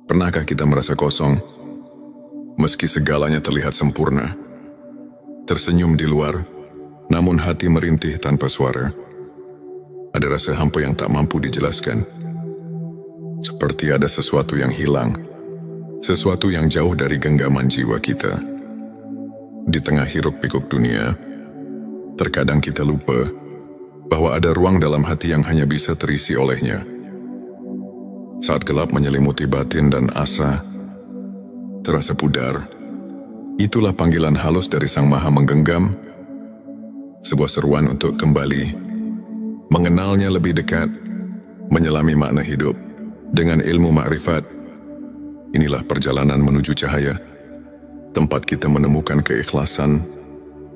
Pernahkah kita merasa kosong, meski segalanya terlihat sempurna? Tersenyum di luar, namun hati merintih tanpa suara. Ada rasa hampa yang tak mampu dijelaskan. Seperti ada sesuatu yang hilang, sesuatu yang jauh dari genggaman jiwa kita. Di tengah hiruk-pikuk dunia, terkadang kita lupa bahwa ada ruang dalam hati yang hanya bisa terisi olehnya. Saat gelap menyelimuti batin dan asa terasa pudar, itulah panggilan halus dari Sang Maha Menggenggam, sebuah seruan untuk kembali mengenalnya lebih dekat, menyelami makna hidup dengan ilmu makrifat. Inilah perjalanan menuju cahaya, tempat kita menemukan keikhlasan,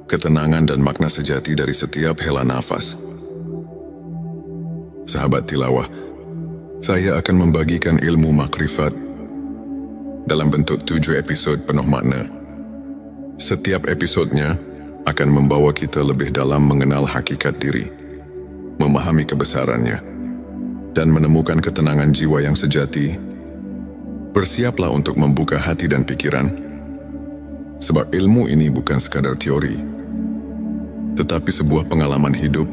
ketenangan dan makna sejati dari setiap hela nafas. Sahabat tilawah, saya akan membagikan ilmu makrifat dalam bentuk 7 episod penuh makna. Setiap episodnya akan membawa kita lebih dalam mengenal hakikat diri, memahami kebesarannya, dan menemukan ketenangan jiwa yang sejati. Bersiaplah untuk membuka hati dan pikiran, sebab ilmu ini bukan sekadar teori, tetapi sebuah pengalaman hidup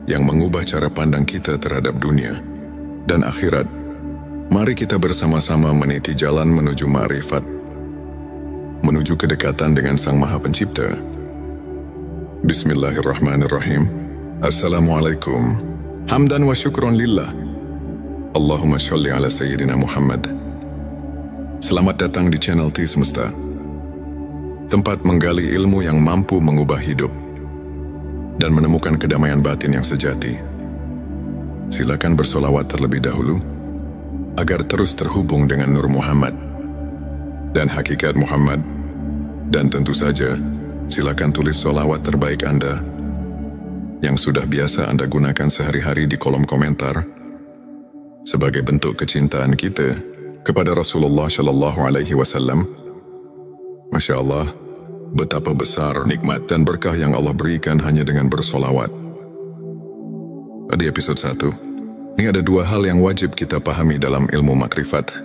yang mengubah cara pandang kita terhadap dunia dan akhirat. Mari kita bersama-sama meniti jalan menuju ma'rifat, menuju kedekatan dengan Sang Maha Pencipta. Bismillahirrahmanirrahim. Assalamualaikum. Hamdan wa syukron lillah. Allahumma sholli ala Sayyidina Muhammad. Selamat datang di channel T Semesta, tempat menggali ilmu yang mampu mengubah hidup dan menemukan kedamaian batin yang sejati. Silakan bersolawat terlebih dahulu, agar terus terhubung dengan Nur Muhammad dan hakikat Muhammad. Dan tentu saja, silakan tulis solawat terbaik Anda yang sudah biasa Anda gunakan sehari-hari di kolom komentar, sebagai bentuk kecintaan kita kepada Rasulullah Shallallahu Alaihi Wasallam. Masya Allah, betapa besar nikmat dan berkah yang Allah berikan hanya dengan bersolawat. Di episode 1, ini ada 2 hal yang wajib kita pahami dalam ilmu makrifat,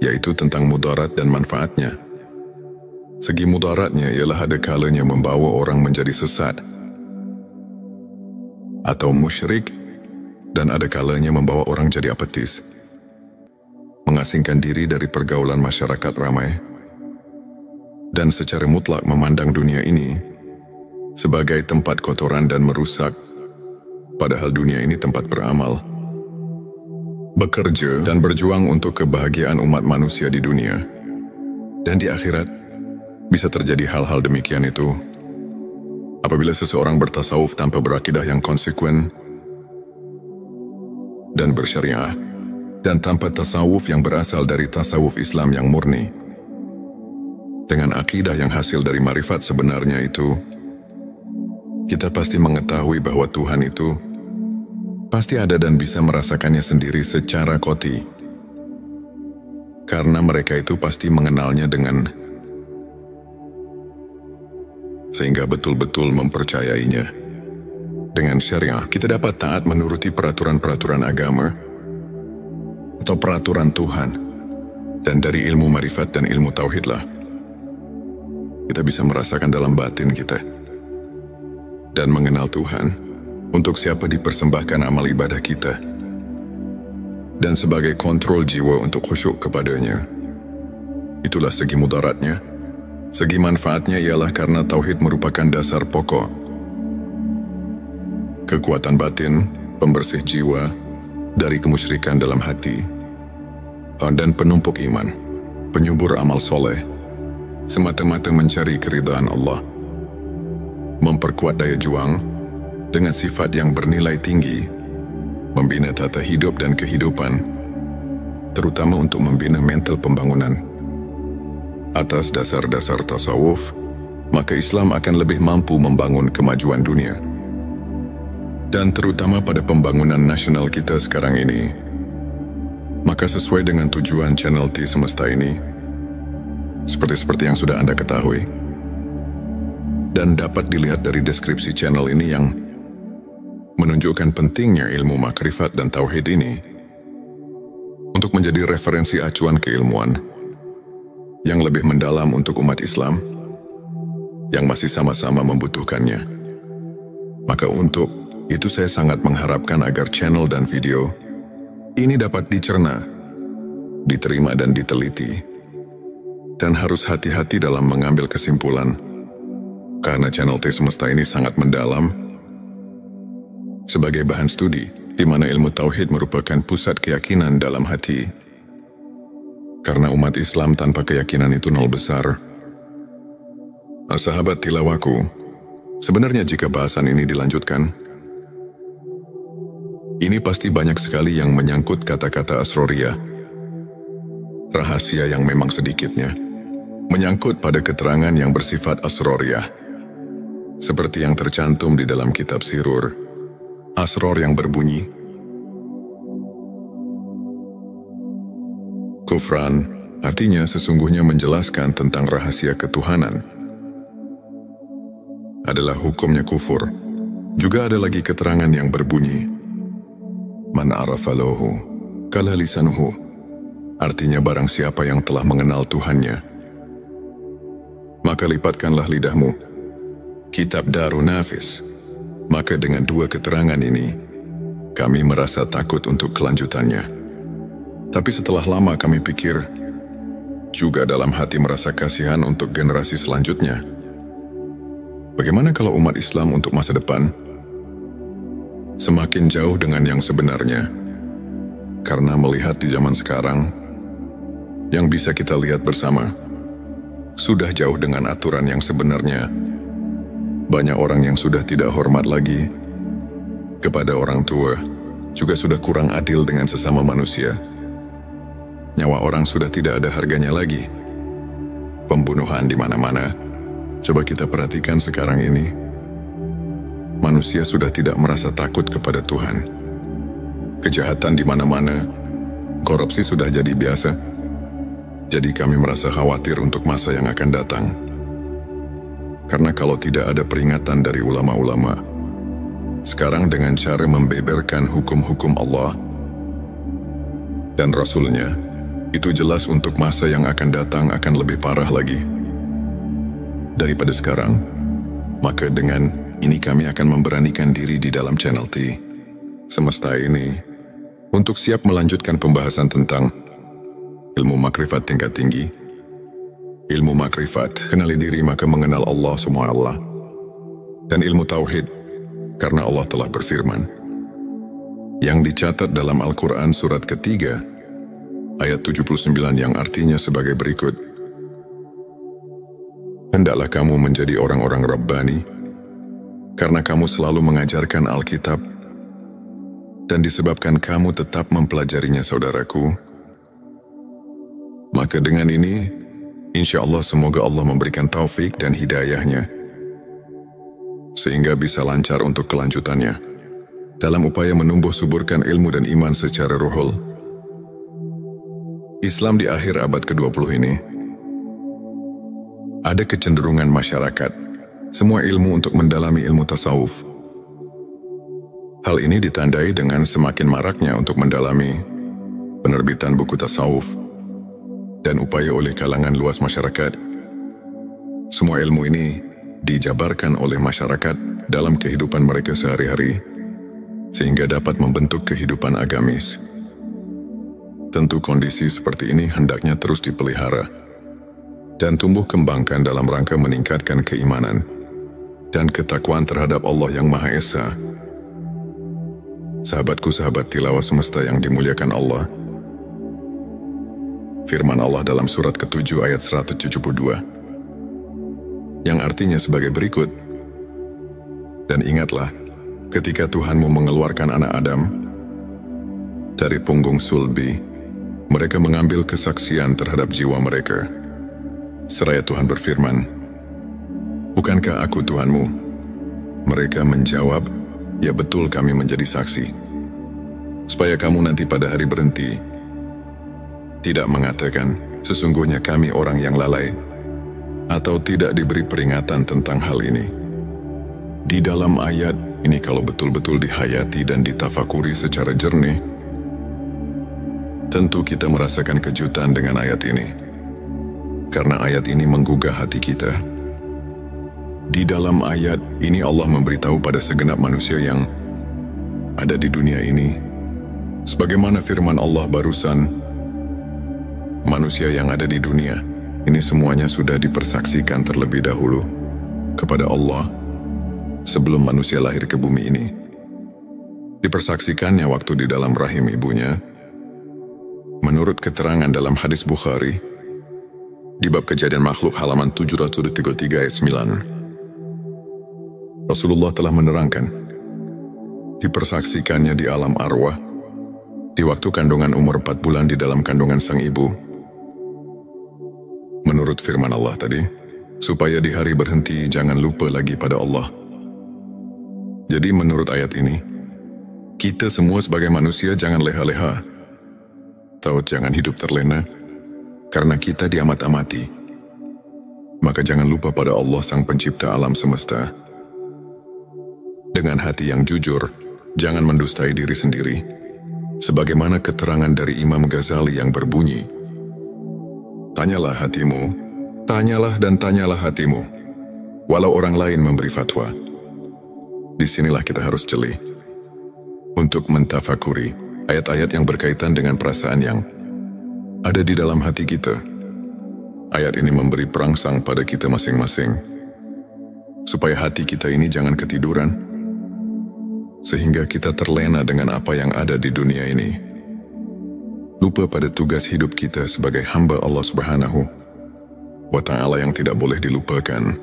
yaitu tentang mudarat dan manfaatnya. Segi mudaratnya ialah ada kalanya membawa orang menjadi sesat atau musyrik, dan ada kalanya membawa orang jadi apatis, mengasingkan diri dari pergaulan masyarakat ramai, dan secara mutlak memandang dunia ini sebagai tempat kotoran dan merusak, padahal dunia ini tempat beramal, bekerja dan berjuang untuk kebahagiaan umat manusia di dunia. Dan di akhirat bisa terjadi hal-hal demikian itu apabila seseorang bertasawuf tanpa berakidah yang konsekuen dan bersyariah, dan tanpa tasawuf yang berasal dari tasawuf Islam yang murni. Dengan akidah yang hasil dari marifat sebenarnya itu, kita pasti mengetahui bahwa Tuhan itu pasti ada dan bisa merasakannya sendiri secara qati. Karena mereka itu pasti mengenalnya sehingga betul-betul mempercayainya. Dengan syariah, kita dapat taat menuruti peraturan-peraturan agama atau peraturan Tuhan. Dan dari ilmu marifat dan ilmu tauhidlah kita bisa merasakan dalam batin kita dan mengenal Tuhan untuk siapa dipersembahkan amal ibadah kita, dan sebagai kontrol jiwa untuk khusyuk kepadanya. Itulah segi mudaratnya. Segi manfaatnya ialah karena tauhid merupakan dasar pokok, kekuatan batin, pembersih jiwa dari kemusyrikan dalam hati, dan penumpuk iman, penyubur amal soleh, semata-mata mencari keridhaan Allah, memperkuat daya juang dengan sifat yang bernilai tinggi, membina tata hidup dan kehidupan, terutama untuk membina mental pembangunan. Atas dasar-dasar tasawuf, maka Islam akan lebih mampu membangun kemajuan dunia. Dan terutama pada pembangunan nasional kita sekarang ini. Maka sesuai dengan tujuan channel T Semesta ini, seperti yang sudah Anda ketahui, dan dapat dilihat dari deskripsi channel ini yang menunjukkan pentingnya ilmu makrifat dan tauhid ini, untuk menjadi referensi acuan keilmuan yang lebih mendalam untuk umat Islam yang masih sama-sama membutuhkannya. Maka untuk itu saya sangat mengharapkan agar channel dan video ini dapat dicerna, diterima dan diteliti. Dan harus hati-hati dalam mengambil kesimpulan, karena channel T Semesta ini sangat mendalam sebagai bahan studi, di mana ilmu tauhid merupakan pusat keyakinan dalam hati. Karena umat Islam tanpa keyakinan itu nol besar. Sahabat tilawaku, sebenarnya jika bahasan ini dilanjutkan, ini pasti banyak sekali yang menyangkut kata-kata asroriyah. Rahasia yang memang sedikitnya menyangkut pada keterangan yang bersifat asroriyah. Seperti yang tercantum di dalam kitab Sirur, asror yang berbunyi, kufran, artinya sesungguhnya menjelaskan tentang rahasia ketuhanan, adalah hukumnya kufur. Juga ada lagi keterangan yang berbunyi, man arafa lahu kala lisanuhu, artinya barang siapa yang telah mengenal Tuhannya, maka lipatkanlah lidahmu. Kitab Darun Nafis. Maka dengan dua keterangan ini, kami merasa takut untuk kelanjutannya. Tapi setelah lama kami pikir, juga dalam hati merasa kasihan untuk generasi selanjutnya. Bagaimana kalau umat Islam untuk masa depan semakin jauh dengan yang sebenarnya? Karena melihat di zaman sekarang, yang bisa kita lihat bersama, sudah jauh dengan aturan yang sebenarnya. Banyak orang yang sudah tidak hormat lagi kepada orang tua, juga sudah kurang adil dengan sesama manusia. Nyawa orang sudah tidak ada harganya lagi. Pembunuhan di mana-mana. Coba kita perhatikan sekarang ini. Manusia sudah tidak merasa takut kepada Tuhan. Kejahatan di mana-mana. Korupsi sudah jadi biasa. Jadi kami merasa khawatir untuk masa yang akan datang. Karena kalau tidak ada peringatan dari ulama-ulama, sekarang dengan cara membeberkan hukum-hukum Allah dan Rasul-Nya, itu jelas untuk masa yang akan datang akan lebih parah lagi daripada sekarang. Maka dengan ini kami akan memberanikan diri di dalam channel T Semesta ini untuk siap melanjutkan pembahasan tentang ilmu makrifat tingkat tinggi. Ilmu makrifat, kenali diri maka mengenal Allah SWT. Dan ilmu tauhid, karena Allah telah berfirman, yang dicatat dalam Al-Quran surat ketiga, ayat 79 yang artinya sebagai berikut. Hendaklah kamu menjadi orang-orang Rabbani, karena kamu selalu mengajarkan Alkitab, dan disebabkan kamu tetap mempelajarinya saudaraku. Maka dengan ini, insya Allah semoga Allah memberikan taufik dan hidayahnya, sehingga bisa lancar untuk kelanjutannya, dalam upaya menumbuh suburkan ilmu dan iman secara ruhul. Islam di akhir abad ke-20 ini, ada kecenderungan masyarakat, semua ilmu untuk mendalami ilmu tasawuf. Hal ini ditandai dengan semakin maraknya untuk mendalami penerbitan buku tasawuf, dan upaya oleh kalangan luas masyarakat. Semua ilmu ini dijabarkan oleh masyarakat dalam kehidupan mereka sehari-hari, sehingga dapat membentuk kehidupan agamis. Tentu kondisi seperti ini hendaknya terus dipelihara dan tumbuh kembangkan dalam rangka meningkatkan keimanan dan ketakwaan terhadap Allah yang Maha Esa. Sahabatku, sahabat tilawah semesta yang dimuliakan Allah, firman Allah dalam surat ke-7 ayat 172, yang artinya sebagai berikut. Dan ingatlah, ketika Tuhanmu mengeluarkan anak Adam dari punggung sulbi, mereka mengambil kesaksian terhadap jiwa mereka. Seraya Tuhan berfirman, bukankah aku Tuhanmu? Mereka menjawab, ya betul kami menjadi saksi. Supaya kamu nanti pada hari berhenti, tidak mengatakan, sesungguhnya kami orang yang lalai, atau tidak diberi peringatan tentang hal ini. Di dalam ayat ini kalau betul-betul dihayati dan ditafakuri secara jernih, Tentu kita merasakan kejutan dengan ayat ini, karena ayat ini menggugah hati kita. Di dalam ayat ini Allah memberitahu pada segenap manusia yang ada di dunia ini, sebagaimana firman Allah barusan, manusia yang ada di dunia ini semuanya sudah dipersaksikan terlebih dahulu kepada Allah sebelum manusia lahir ke bumi ini. Dipersaksikannya waktu di dalam rahim ibunya. Menurut keterangan dalam hadis Bukhari, di bab kejadian makhluk halaman 733 ayat 9, Rasulullah telah menerangkan, dipersaksikannya di alam arwah, di waktu kandungan umur 4 bulan di dalam kandungan sang ibu. Menurut firman Allah tadi, supaya di hari berhenti jangan lupa lagi pada Allah. Jadi menurut ayat ini, kita semua sebagai manusia jangan leha-leha, atau jangan hidup terlena, karena kita diamat-amati. Maka jangan lupa pada Allah sang pencipta alam semesta. Dengan hati yang jujur, jangan mendustai diri sendiri, sebagaimana keterangan dari Imam Ghazali yang berbunyi, tanyalah hatimu, tanyalah dan tanyalah hatimu, walau orang lain memberi fatwa. Disinilah kita harus jeli untuk mentafakuri ayat-ayat yang berkaitan dengan perasaan yang ada di dalam hati kita. Ayat ini memberi perangsang pada kita masing-masing, supaya hati kita ini jangan ketiduran, sehingga kita terlena dengan apa yang ada di dunia ini. Lupa pada tugas hidup kita sebagai hamba Allah Subhanahu wa Ta'ala yang tidak boleh dilupakan,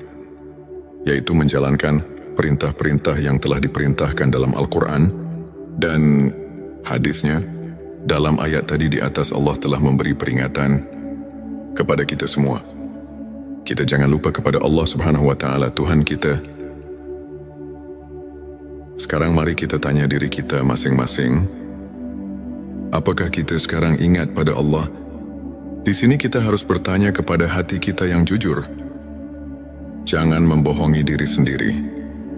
yaitu menjalankan perintah-perintah yang telah diperintahkan dalam Al-Quran dan hadisnya. Dalam ayat tadi di atas Allah telah memberi peringatan kepada kita semua. Kita jangan lupa kepada Allah Subhanahu wa Ta'ala, Tuhan kita. Sekarang mari kita tanya diri kita masing-masing, apakah kita sekarang ingat pada Allah? Di sini kita harus bertanya kepada hati kita yang jujur. Jangan membohongi diri sendiri,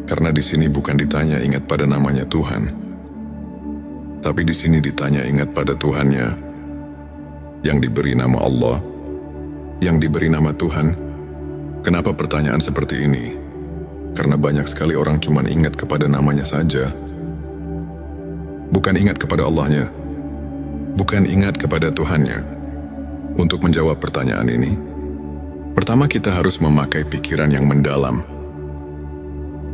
karena di sini bukan ditanya ingat pada namanya Tuhan, tapi di sini ditanya ingat pada Tuhannya, yang diberi nama Allah, yang diberi nama Tuhan. Kenapa pertanyaan seperti ini? Karena banyak sekali orang cuma ingat kepada namanya saja, bukan ingat kepada Allahnya, bukan ingat kepada Tuhannya. Untuk menjawab pertanyaan ini, pertama kita harus memakai pikiran yang mendalam.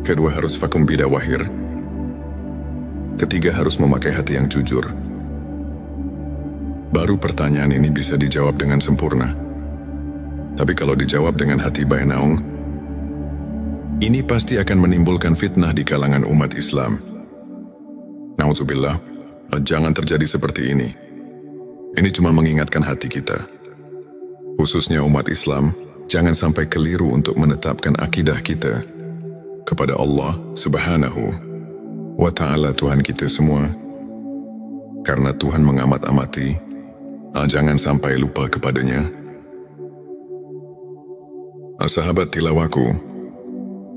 Kedua harus fakum bidawahir. Ketiga harus memakai hati yang jujur. Baru pertanyaan ini bisa dijawab dengan sempurna. Tapi kalau dijawab dengan hati bainaung, ini pasti akan menimbulkan fitnah di kalangan umat Islam. Nauzubillah, jangan terjadi seperti ini. Ini cuma mengingatkan hati kita, khususnya umat Islam, jangan sampai keliru untuk menetapkan akidah kita kepada Allah Subhanahu wa Ta'ala, Tuhan kita semua. Karena Tuhan mengamat-amati, jangan sampai lupa kepadanya. Sahabat tilawaku,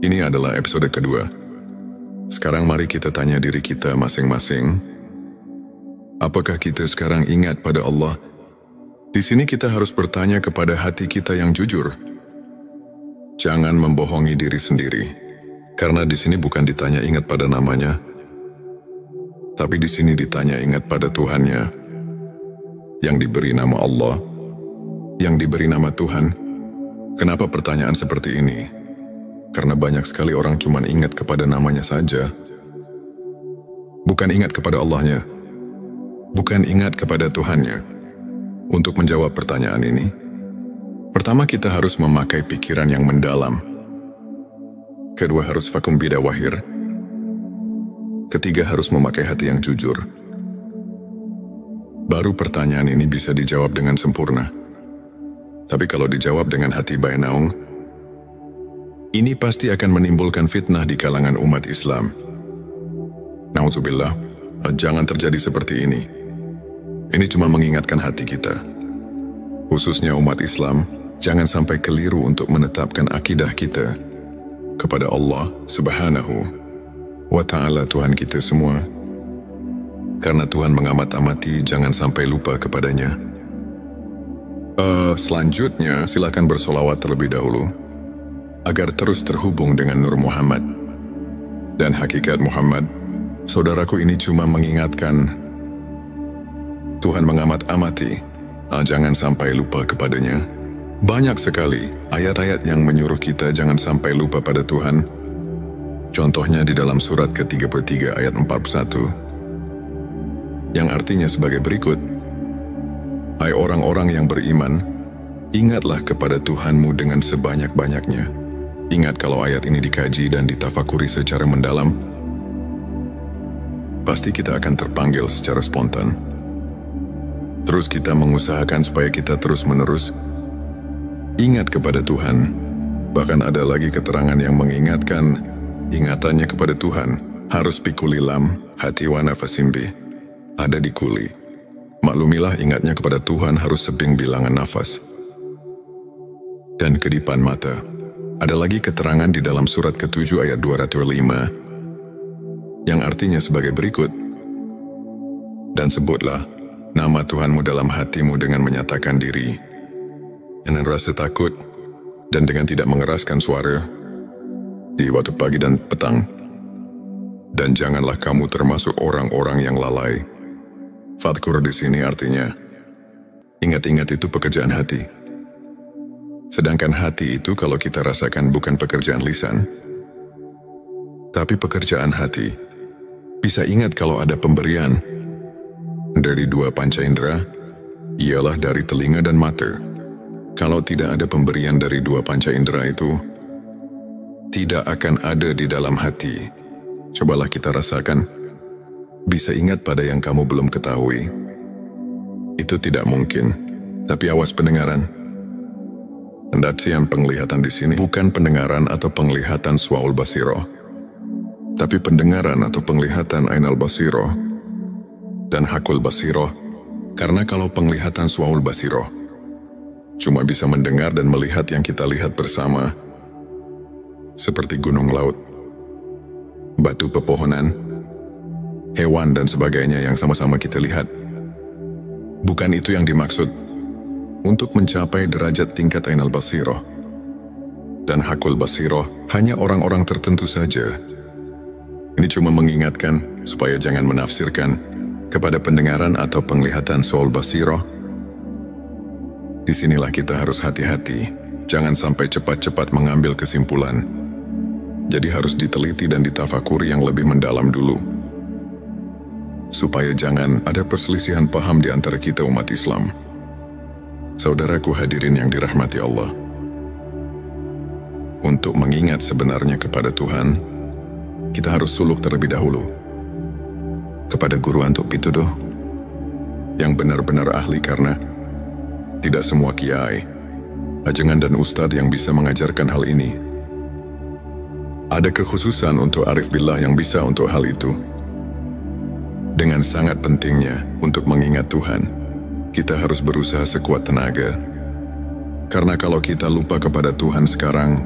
ini adalah episode kedua. Sekarang mari kita tanya diri kita masing-masing, apakah kita sekarang ingat pada Allah? Di sini kita harus bertanya kepada hati kita yang jujur. Jangan membohongi diri sendiri, karena di sini bukan ditanya ingat pada namanya, tapi di sini ditanya ingat pada Tuhannya, yang diberi nama Allah, yang diberi nama Tuhan. Kenapa pertanyaan seperti ini? Karena banyak sekali orang cuma ingat kepada namanya saja, bukan ingat kepada Allahnya, bukan ingat kepada Tuhannya. Untuk menjawab pertanyaan ini, pertama kita harus memakai pikiran yang mendalam. Kedua harus fakum bidawahir. Ketiga harus memakai hati yang jujur. Baru pertanyaan ini bisa dijawab dengan sempurna. Tapi kalau dijawab dengan hati bainaung, ini pasti akan menimbulkan fitnah di kalangan umat Islam. Nauzubillah, jangan terjadi seperti ini. Ini cuma mengingatkan hati kita, khususnya umat Islam, jangan sampai keliru untuk menetapkan akidah kita kepada Allah Subhanahu wa Ta'ala, Tuhan kita semua. karena Tuhan mengamat-amati, jangan sampai lupa kepadanya. Selanjutnya, silakan bersolawat terlebih dahulu, agar terus terhubung dengan Nur Muhammad. Dan hakikat Muhammad, saudaraku, ini cuma mengingatkan, Tuhan mengamat-amati, jangan sampai lupa kepadanya. Banyak sekali ayat-ayat yang menyuruh kita jangan sampai lupa pada Tuhan. Contohnya di dalam surat ke-33 ayat 41, yang artinya sebagai berikut, hai orang-orang yang beriman, ingatlah kepada Tuhanmu dengan sebanyak-banyaknya. Ingat kalau ayat ini dikaji dan ditafakuri secara mendalam, pasti kita akan terpanggil secara spontan. Terus kita mengusahakan supaya kita terus-menerus ingat kepada Tuhan. Bahkan ada lagi keterangan yang mengingatkan, ingatannya kepada Tuhan harus pikulilam hati wa nafasimbi, ada di kuli. Maklumilah ingatnya kepada Tuhan harus sebing bilangan nafas dan kedipan mata. Ada lagi keterangan di dalam surat ke-7 ayat 205 yang artinya sebagai berikut, dan sebutlah nama Tuhanmu dalam hatimu dengan menyatakan diri, dengan rasa takut dan dengan tidak mengeraskan suara di waktu pagi dan petang, dan janganlah kamu termasuk orang-orang yang lalai. Fadkur di sini artinya, ingat-ingat itu pekerjaan hati. Sedangkan hati itu kalau kita rasakan bukan pekerjaan lisan, tapi pekerjaan hati. Bisa ingat kalau ada pemberian dari dua panca indera, ialah dari telinga dan mata. Kalau tidak ada pemberian dari dua panca indera itu, tidak akan ada di dalam hati. Cobalah kita rasakan. Bisa ingat pada yang kamu belum ketahui. Itu tidak mungkin, tapi awas pendengaran. Pendacian penglihatan di sini bukan pendengaran atau penglihatan suaul basiroh, tapi pendengaran atau penglihatan ainal basiroh dan hakul basiroh. Karena kalau penglihatan suaul basiroh cuma bisa mendengar dan melihat yang kita lihat bersama, seperti gunung laut, batu pepohonan, hewan dan sebagainya yang sama-sama kita lihat. Bukan itu yang dimaksud. Untuk mencapai derajat tingkat ainal basiroh dan hakul basiroh, hanya orang-orang tertentu saja. Ini cuma mengingatkan supaya jangan menafsirkan kepada pendengaran atau penglihatan soal basiroh. Disinilah kita harus hati-hati, jangan sampai cepat-cepat mengambil kesimpulan. Jadi harus diteliti dan ditafakuri yang lebih mendalam dulu, supaya jangan ada perselisihan paham di antara kita umat Islam. Saudaraku hadirin yang dirahmati Allah, untuk mengingat sebenarnya kepada Tuhan, kita harus suluk terlebih dahulu kepada guru antuk pituduh yang benar-benar ahli, karena tidak semua kiai, ajengan dan ustadz yang bisa mengajarkan hal ini. Ada kekhususan untuk arif billah yang bisa untuk hal itu. Dengan sangat pentingnya untuk mengingat Tuhan, kita harus berusaha sekuat tenaga. Karena kalau kita lupa kepada Tuhan sekarang,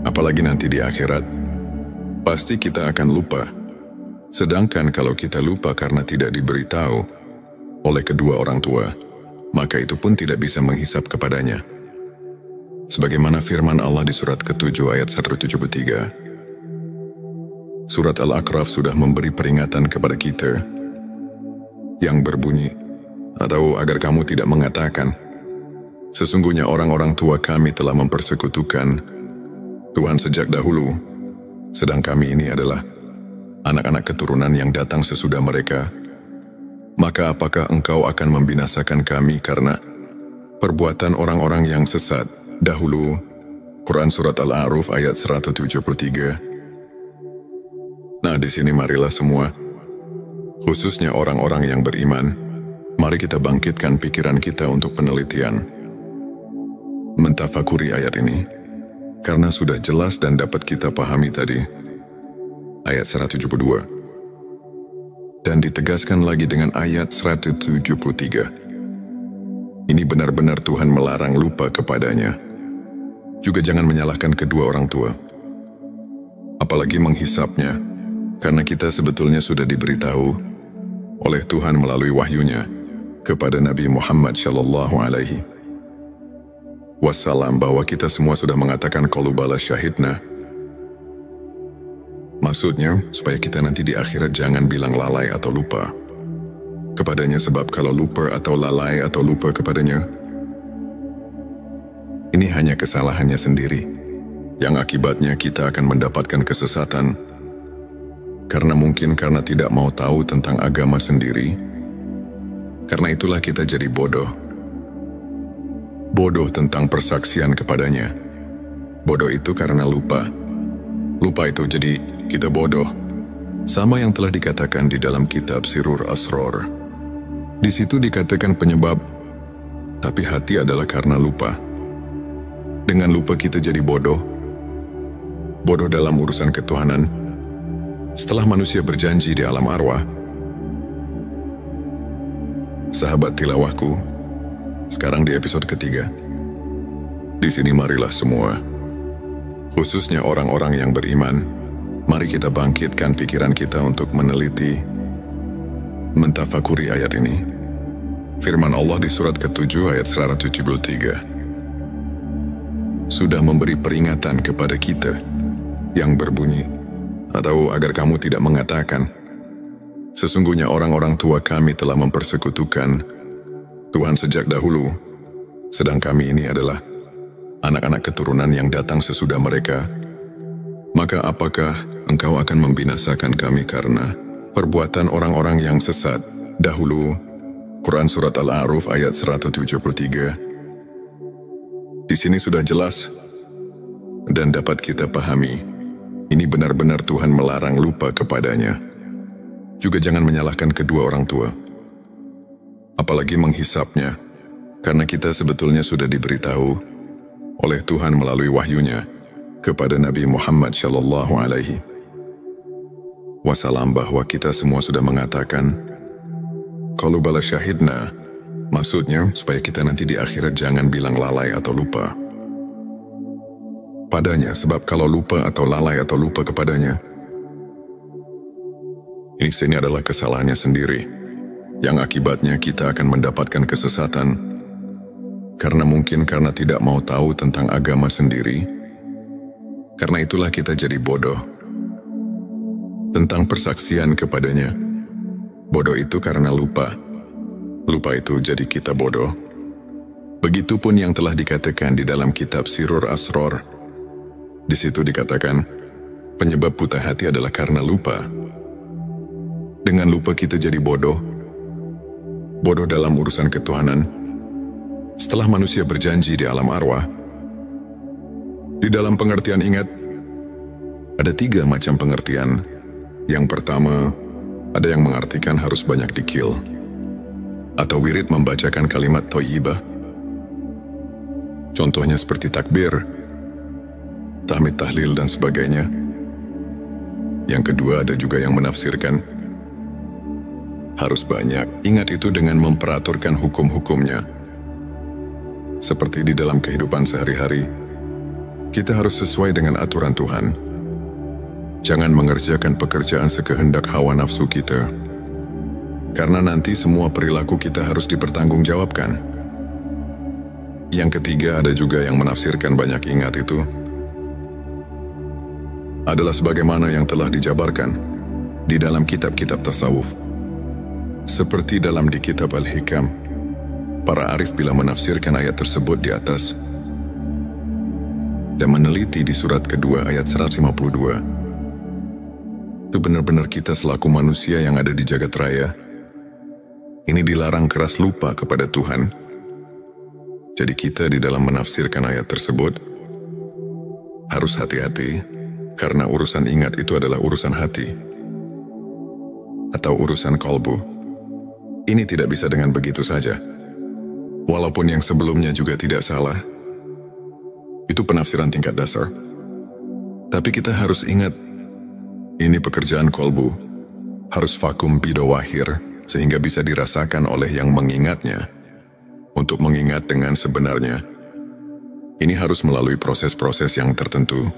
apalagi nanti di akhirat, pasti kita akan lupa. Sedangkan kalau kita lupa karena tidak diberitahu oleh kedua orang tua, maka itu pun tidak bisa menghisap kepadanya. Sebagaimana firman Allah di surat ke-7 ayat 173. Surat Al-A'raf sudah memberi peringatan kepada kita yang berbunyi, atau agar kamu tidak mengatakan, sesungguhnya orang-orang tua kami telah mempersekutukan Tuhan sejak dahulu, sedang kami ini adalah anak-anak keturunan yang datang sesudah mereka. Maka apakah engkau akan membinasakan kami karena perbuatan orang-orang yang sesat dahulu? Quran Surat Al-A'raf ayat 173. Nah, di sini marilah semua, khususnya orang-orang yang beriman, mari kita bangkitkan pikiran kita untuk penelitian, mentafakuri ayat ini, karena sudah jelas dan dapat kita pahami tadi. Ayat 172. Dan ditegaskan lagi dengan ayat 173. Ini benar-benar Tuhan melarang lupa kepadanya. Juga jangan menyalahkan kedua orang tua, apalagi menghisapnya, karena kita sebetulnya sudah diberitahu oleh Tuhan melalui wahyunya kepada Nabi Muhammad Shallallahu Alaihi Wasallam bahwa kita semua sudah mengatakan qalu bala syahidna. Maksudnya, supaya kita nanti di akhirat jangan bilang lalai atau lupa kepadanya, sebab kalau lupa atau lalai atau lupa kepadanya, ini hanya kesalahannya sendiri, yang akibatnya kita akan mendapatkan kesesatan, karena tidak mau tahu tentang agama sendiri. Karena itulah kita jadi bodoh. Bodoh tentang persaksian kepadanya. Bodoh itu karena lupa. Lupa itu jadi kita bodoh. Sama yang telah dikatakan di dalam kitab Sirur Asror. Di situ dikatakan penyebab, tapi hati adalah karena lupa. Dengan lupa kita jadi bodoh. Bodoh dalam urusan ketuhanan. Setelah manusia berjanji di alam arwah, sahabat tilawahku, sekarang di episode ketiga. Di sini marilah semua, khususnya orang-orang yang beriman, mari kita bangkitkan pikiran kita untuk meneliti, mentafakuri ayat ini. Firman Allah di surat ke-7 ayat 173. Sudah memberi peringatan kepada kita yang berbunyi, atau agar kamu tidak mengatakan, sesungguhnya orang-orang tua kami telah mempersekutukan Tuhan sejak dahulu, sedang kami ini adalah anak-anak keturunan yang datang sesudah mereka. Maka apakah engkau akan membinasakan kami karena perbuatan orang-orang yang sesat dahulu? Quran Surat Al-A'raf ayat 173. Di sini sudah jelas dan dapat kita pahami. Ini benar-benar Tuhan melarang lupa kepadanya. Juga jangan menyalahkan kedua orang tua, apalagi menghisapnya, karena kita sebetulnya sudah diberitahu oleh Tuhan melalui wahyunya kepada Nabi Muhammad Shallallahu Alaihi Wasallam bahwa kita semua sudah mengatakan qalu bala syahidna. Maksudnya supaya kita nanti di akhirat jangan bilang lalai atau lupa padanya, sebab kalau lupa atau lalai atau lupa kepadanya, ini adalah kesalahannya sendiri, yang akibatnya kita akan mendapatkan kesesatan, karena tidak mau tahu tentang agama sendiri. Karena itulah kita jadi bodoh tentang persaksian kepadanya. Bodoh itu karena lupa. Lupa itu jadi kita bodoh. Begitupun yang telah dikatakan di dalam kitab Sirur Asror. Di situ dikatakan, penyebab buta hati adalah karena lupa. Dengan lupa kita jadi bodoh. Bodoh dalam urusan ketuhanan. Setelah manusia berjanji di alam arwah. Di dalam pengertian ingat, ada 3 macam pengertian. Yang pertama, ada yang mengartikan harus banyak dikil, atau wirid membacakan kalimat thayyibah. Contohnya seperti takbir, tahmid, tahlil, dan sebagainya. Yang kedua, ada juga yang menafsirkan harus banyak ingat itu dengan memperaturkan hukum-hukumnya. Seperti di dalam kehidupan sehari-hari, kita harus sesuai dengan aturan Tuhan. Jangan mengerjakan pekerjaan sekehendak hawa nafsu kita, karena nanti semua perilaku kita harus dipertanggungjawabkan. Yang ketiga, ada juga yang menafsirkan banyak ingat itu adalah sebagaimana yang telah dijabarkan di dalam kitab-kitab tasawuf. Seperti dalam di kitab Al-Hikam, para arif bila menafsirkan ayat tersebut di atas dan meneliti di surat kedua ayat 152, itu benar-benar kita selaku manusia yang ada di jagat raya, ini dilarang keras lupa kepada Tuhan. Jadi kita di dalam menafsirkan ayat tersebut harus hati-hati. Karena urusan ingat itu adalah urusan hati atau urusan kolbu. Ini tidak bisa dengan begitu saja. Walaupun yang sebelumnya juga tidak salah. Itu penafsiran tingkat dasar. Tapi kita harus ingat, ini pekerjaan kolbu. Harus vakum bidawahir sehingga bisa dirasakan oleh yang mengingatnya. Untuk mengingat dengan sebenarnya, ini harus melalui proses-proses yang tertentu.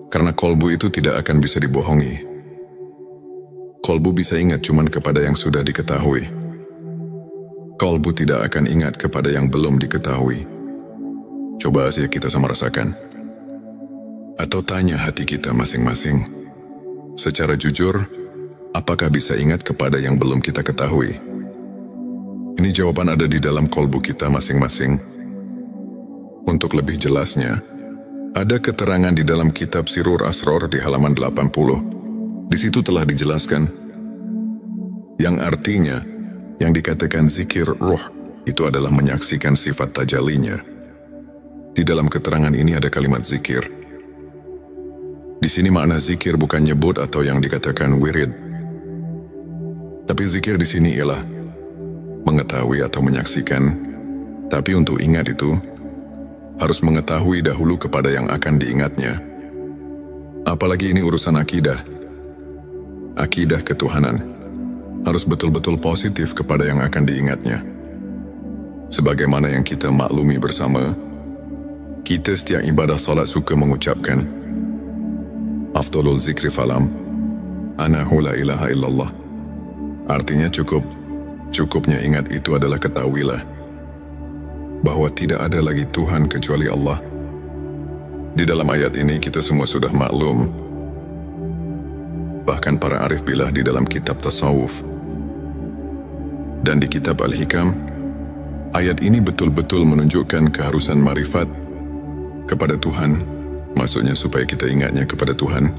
Karena kolbu itu tidak akan bisa dibohongi. Kolbu bisa ingat cuman kepada yang sudah diketahui. Kolbu tidak akan ingat kepada yang belum diketahui. Coba saja kita sama rasakan. Atau tanya hati kita masing-masing. Secara jujur, apakah bisa ingat kepada yang belum kita ketahui? Ini jawaban ada di dalam kolbu kita masing-masing. Untuk lebih jelasnya, ada keterangan di dalam kitab Sirur Asror di halaman 80. Di situ telah dijelaskan, yang artinya, yang dikatakan zikir ruh, itu adalah menyaksikan sifat tajalinya. Di dalam keterangan ini ada kalimat zikir. Di sini makna zikir bukan nyebut atau yang dikatakan wirid. Tapi zikir di sini ialah mengetahui atau menyaksikan. Tapi untuk ingat itu, harus mengetahui dahulu kepada yang akan diingatnya. Apalagi ini urusan akidah. Akidah ketuhanan harus betul-betul positif kepada yang akan diingatnya. Sebagaimana yang kita maklumi bersama, kita setiap ibadah salat suka mengucapkan Afdalul zikri falam anahu la ilaha illallah. Artinya cukupnya ingat itu adalah ketahuilah bahwa tidak ada lagi Tuhan kecuali Allah. Di dalam ayat ini kita semua sudah maklum. Bahkan para arif billah di dalam kitab tasawuf dan di kitab Al-Hikam, ayat ini betul-betul menunjukkan keharusan marifat kepada Tuhan, maksudnya supaya kita ingatnya kepada Tuhan.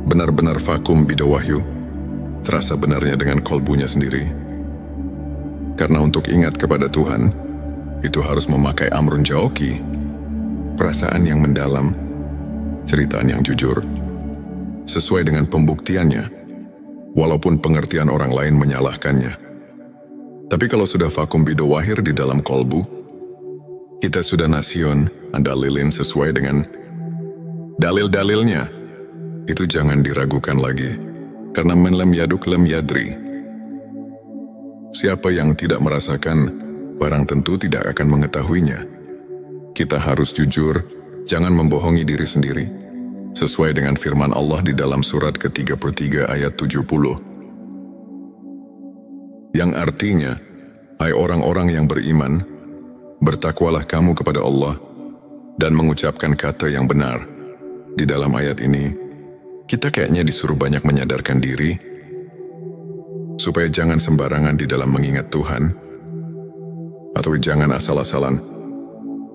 Benar-benar vakum bidawahyu, terasa benarnya dengan kolbunya sendiri. Karena untuk ingat kepada Tuhan, itu harus memakai amrun jauki, perasaan yang mendalam, ceritaan yang jujur, sesuai dengan pembuktiannya, walaupun pengertian orang lain menyalahkannya. Tapi kalau sudah vakum bidawahir di dalam kolbu, kita sudah nasion, andalilin sesuai dengan dalil-dalilnya. Itu jangan diragukan lagi, karena man lam yaduk lam yadri. Siapa yang tidak merasakan, barang tentu tidak akan mengetahuinya. Kita harus jujur, jangan membohongi diri sendiri. Sesuai dengan firman Allah di dalam surat ke-33 ayat 70. Yang artinya, hai orang-orang yang beriman, bertakwalah kamu kepada Allah dan mengucapkan kata yang benar. Di dalam ayat ini, kita kayaknya disuruh banyak menyadarkan diri, supaya jangan sembarangan di dalam mengingat Tuhan, atau jangan asal-asalan.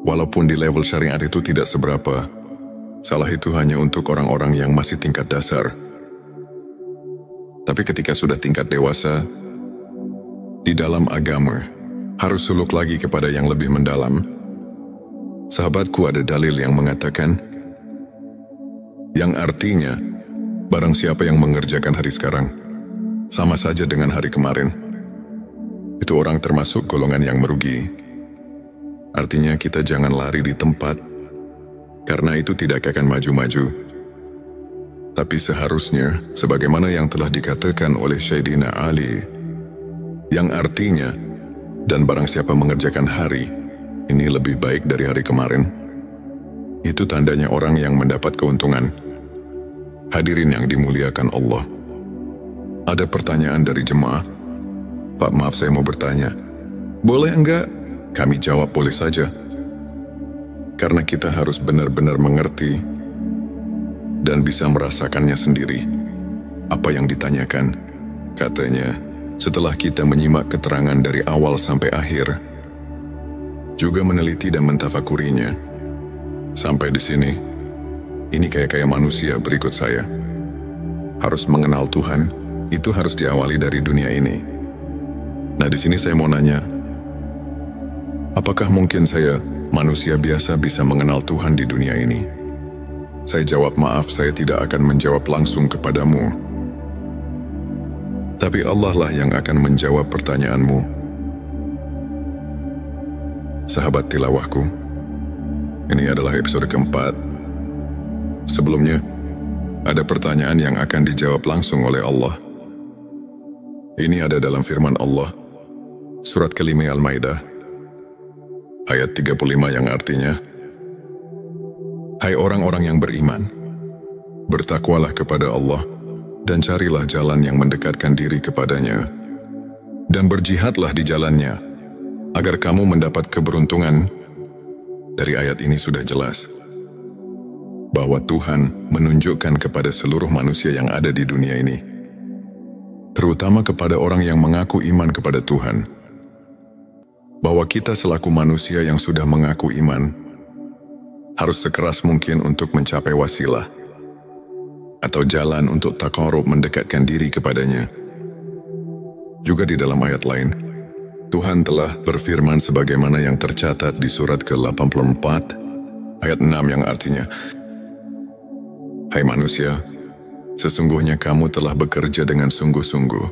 Walaupun di level syariat itu tidak seberapa, salah itu hanya untuk orang-orang yang masih tingkat dasar. Tapi ketika sudah tingkat dewasa, di dalam agama, harus suluk lagi kepada yang lebih mendalam. Sahabatku, ada dalil yang mengatakan, yang artinya, barang siapa yang mengerjakan hari sekarang, sama saja dengan hari kemarin, itu orang termasuk golongan yang merugi. Artinya kita jangan lari di tempat, karena itu tidak akan maju-maju. Tapi seharusnya, sebagaimana yang telah dikatakan oleh Sayyidina Ali, yang artinya, dan barang siapa mengerjakan hari, ini lebih baik dari hari kemarin. Itu tandanya orang yang mendapat keuntungan. Hadirin yang dimuliakan Allah. Ada pertanyaan dari jemaah. Pak, maaf saya mau bertanya. Boleh enggak? Kami jawab boleh saja. Karena kita harus benar-benar mengerti dan bisa merasakannya sendiri. Apa yang ditanyakan, katanya, setelah kita menyimak keterangan dari awal sampai akhir, juga meneliti dan mentafakurinya, sampai di sini, ini kayak manusia berikut saya. Harus mengenal Tuhan, itu harus diawali dari dunia ini. Nah, di sini saya mau nanya, apakah mungkin saya manusia biasa bisa mengenal Tuhan di dunia ini? Saya jawab, maaf, saya tidak akan menjawab langsung kepadamu. Tapi Allah lah yang akan menjawab pertanyaanmu. Sahabat tilawahku, ini adalah episode keempat. Sebelumnya, ada pertanyaan yang akan dijawab langsung oleh Allah. Ini ada dalam firman Allah, surat kelima Al-Maidah, ayat 35 yang artinya, hai orang-orang yang beriman, bertakwalah kepada Allah dan carilah jalan yang mendekatkan diri kepadanya, dan berjihadlah di jalannya, agar kamu mendapat keberuntungan. Dari ayat ini sudah jelas bahwa Tuhan menunjukkan kepada seluruh manusia yang ada di dunia ini, terutama kepada orang yang mengaku iman kepada Tuhan, bahwa kita selaku manusia yang sudah mengaku iman, harus sekeras mungkin untuk mencapai wasilah, atau jalan untuk taqarrub mendekatkan diri kepadanya. Juga di dalam ayat lain, Tuhan telah berfirman sebagaimana yang tercatat di surat ke-84, ayat 6 yang artinya, "Hai manusia, sesungguhnya kamu telah bekerja dengan sungguh-sungguh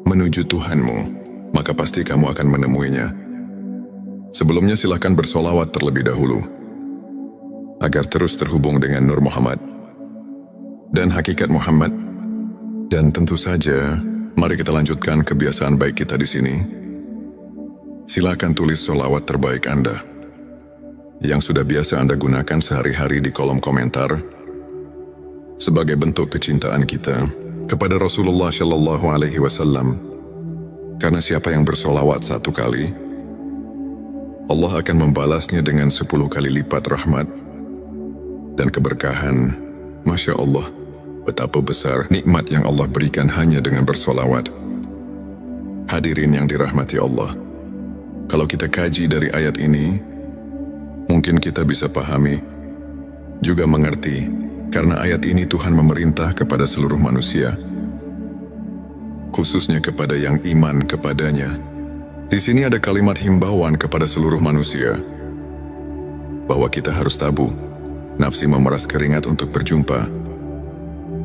menuju Tuhanmu, maka pasti kamu akan menemuinya. Sebelumnya silakan bersolawat terlebih dahulu, agar terus terhubung dengan Nur Muhammad dan hakikat Muhammad. Dan tentu saja, mari kita lanjutkan kebiasaan baik kita di sini. Silakan tulis solawat terbaik Anda yang sudah biasa Anda gunakan sehari-hari di kolom komentar sebagai bentuk kecintaan kita kepada Rasulullah Shallallahu Alaihi Wasallam. Karena siapa yang bersolawat 1 kali, Allah akan membalasnya dengan 10 kali lipat rahmat dan keberkahan. Masya Allah, betapa besar nikmat yang Allah berikan hanya dengan bersolawat. Hadirin yang dirahmati Allah, kalau kita kaji dari ayat ini, mungkin kita bisa pahami, juga mengerti, karena ayat ini Tuhan memerintah kepada seluruh manusia, khususnya kepada yang iman kepadanya. Di sini ada kalimat himbauan kepada seluruh manusia, bahwa kita harus tabah nafsi memeras keringat untuk berjumpa.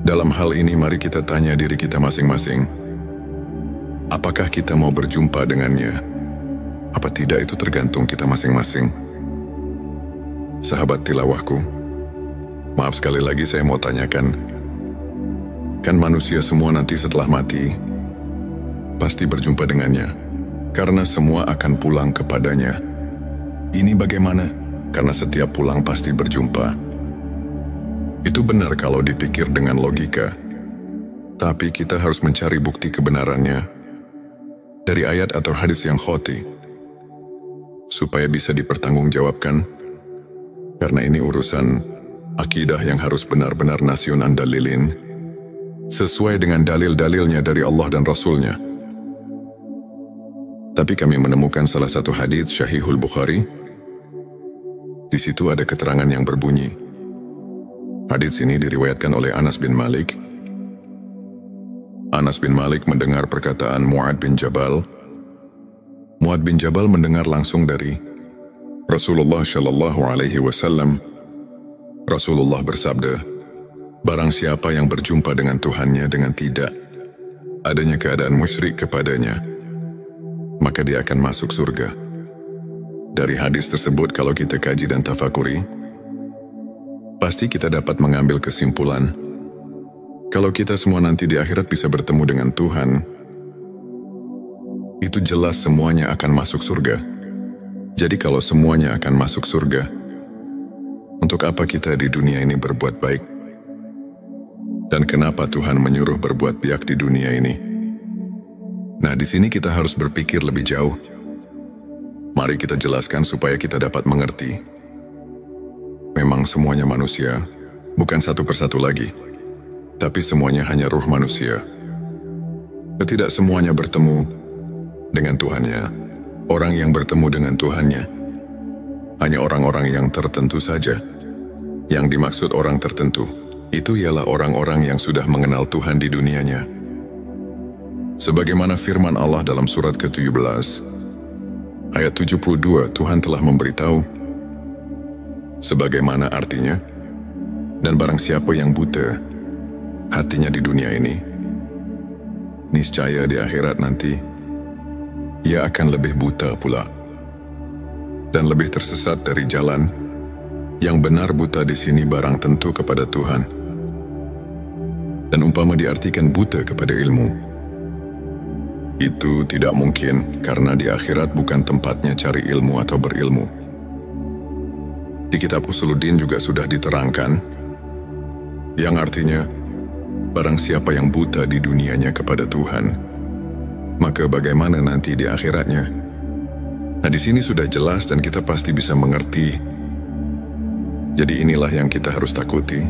Dalam hal ini mari kita tanya diri kita masing-masing, apakah kita mau berjumpa dengannya? Apa tidak itu tergantung kita masing-masing. Sahabat tilawahku, maaf sekali lagi saya mau tanyakan, kan manusia semua nanti setelah mati pasti berjumpa dengannya, karena semua akan pulang kepadanya. Ini bagaimana? Karena setiap pulang pasti berjumpa. Itu benar kalau dipikir dengan logika, tapi kita harus mencari bukti kebenarannya dari ayat atau hadis yang khoti, supaya bisa dipertanggungjawabkan, karena ini urusan akidah yang harus benar-benar nasionan dalilin, sesuai dengan dalil-dalilnya dari Allah dan Rasulnya. Tapi kami menemukan salah satu hadis Sahihul Bukhari. Di situ ada keterangan yang berbunyi, hadits ini diriwayatkan oleh Anas bin Malik. Anas bin Malik mendengar perkataan Mu'ad bin Jabal. Mu'ad bin Jabal mendengar langsung dari Rasulullah Shallallahu Alaihi Wasallam. Rasulullah bersabda, barang siapa yang berjumpa dengan Tuhannya dengan tidak adanya keadaan musyrik kepadanya, maka dia akan masuk surga. Dari hadis tersebut kalau kita kaji dan tafakuri, pasti kita dapat mengambil kesimpulan, kalau kita semua nanti di akhirat bisa bertemu dengan Tuhan, itu jelas semuanya akan masuk surga. Jadi kalau semuanya akan masuk surga, untuk apa kita di dunia ini berbuat baik? Dan kenapa Tuhan menyuruh berbuat baik di dunia ini? Nah, di sini kita harus berpikir lebih jauh. Mari kita jelaskan supaya kita dapat mengerti. Memang semuanya manusia, bukan satu persatu lagi, tapi semuanya hanya ruh manusia. Tidak semuanya bertemu dengan Tuhannya. Orang yang bertemu dengan Tuhannya hanya orang-orang yang tertentu saja. Yang dimaksud orang tertentu, itu ialah orang-orang yang sudah mengenal Tuhan di dunianya. Sebagaimana firman Allah dalam surat ke-17, ayat 72, Tuhan telah memberitahu, sebagaimana artinya, dan barang siapa yang buta hatinya di dunia ini, niscaya di akhirat nanti, ia akan lebih buta pula, dan lebih tersesat dari jalan. Yang benar buta di sini barang tentu kepada Tuhan, dan umpama diartikan buta kepada ilmu, itu tidak mungkin, karena di akhirat bukan tempatnya cari ilmu atau berilmu. Di kitab Usuluddin juga sudah diterangkan, yang artinya, Barang siapa yang buta di dunianya kepada Tuhan, maka bagaimana nanti di akhiratnya? Nah, di sini sudah jelas dan kita pasti bisa mengerti. Jadi inilah yang kita harus takuti,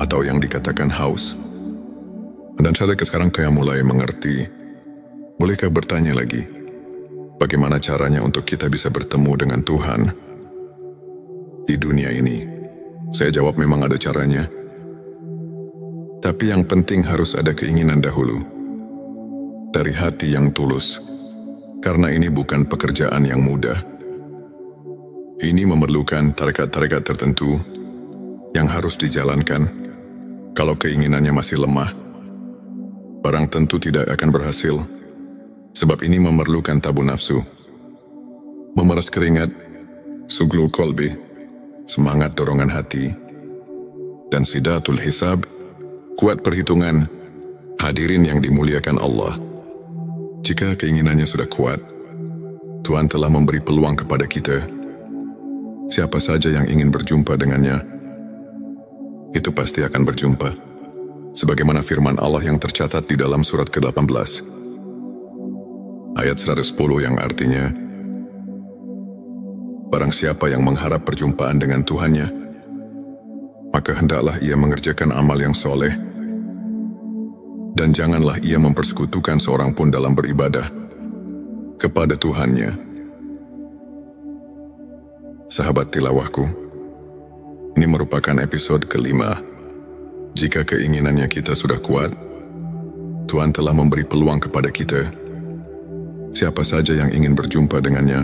atau yang dikatakan haus. Dan saya sekarang kayak mulai mengerti. Bolehkah bertanya lagi, bagaimana caranya untuk kita bisa bertemu dengan Tuhan di dunia ini? Saya jawab memang ada caranya. Tapi yang penting harus ada keinginan dahulu, dari hati yang tulus, karena ini bukan pekerjaan yang mudah. Ini memerlukan tarekat-tarekat tertentu yang harus dijalankan. Kalau keinginannya masih lemah, barang tentu tidak akan berhasil, sebab ini memerlukan tabu nafsu, memeras keringat, suglul kolbi, semangat dorongan hati, dan sidatul hisab, kuat perhitungan. Hadirin yang dimuliakan Allah, jika keinginannya sudah kuat, Tuhan telah memberi peluang kepada kita. Siapa saja yang ingin berjumpa dengannya, itu pasti akan berjumpa. Sebagaimana firman Allah yang tercatat di dalam surat ke-18, ayat 110 yang artinya, barang siapa yang mengharap perjumpaan dengan Tuhannya, maka hendaklah ia mengerjakan amal yang soleh, dan janganlah ia mempersekutukan seorang pun dalam beribadah kepada Tuhannya. Sahabat tilawahku, ini merupakan episode kelima. Jika keinginannya kita sudah kuat, Tuhan telah memberi peluang kepada kita. Siapa saja yang ingin berjumpa dengannya,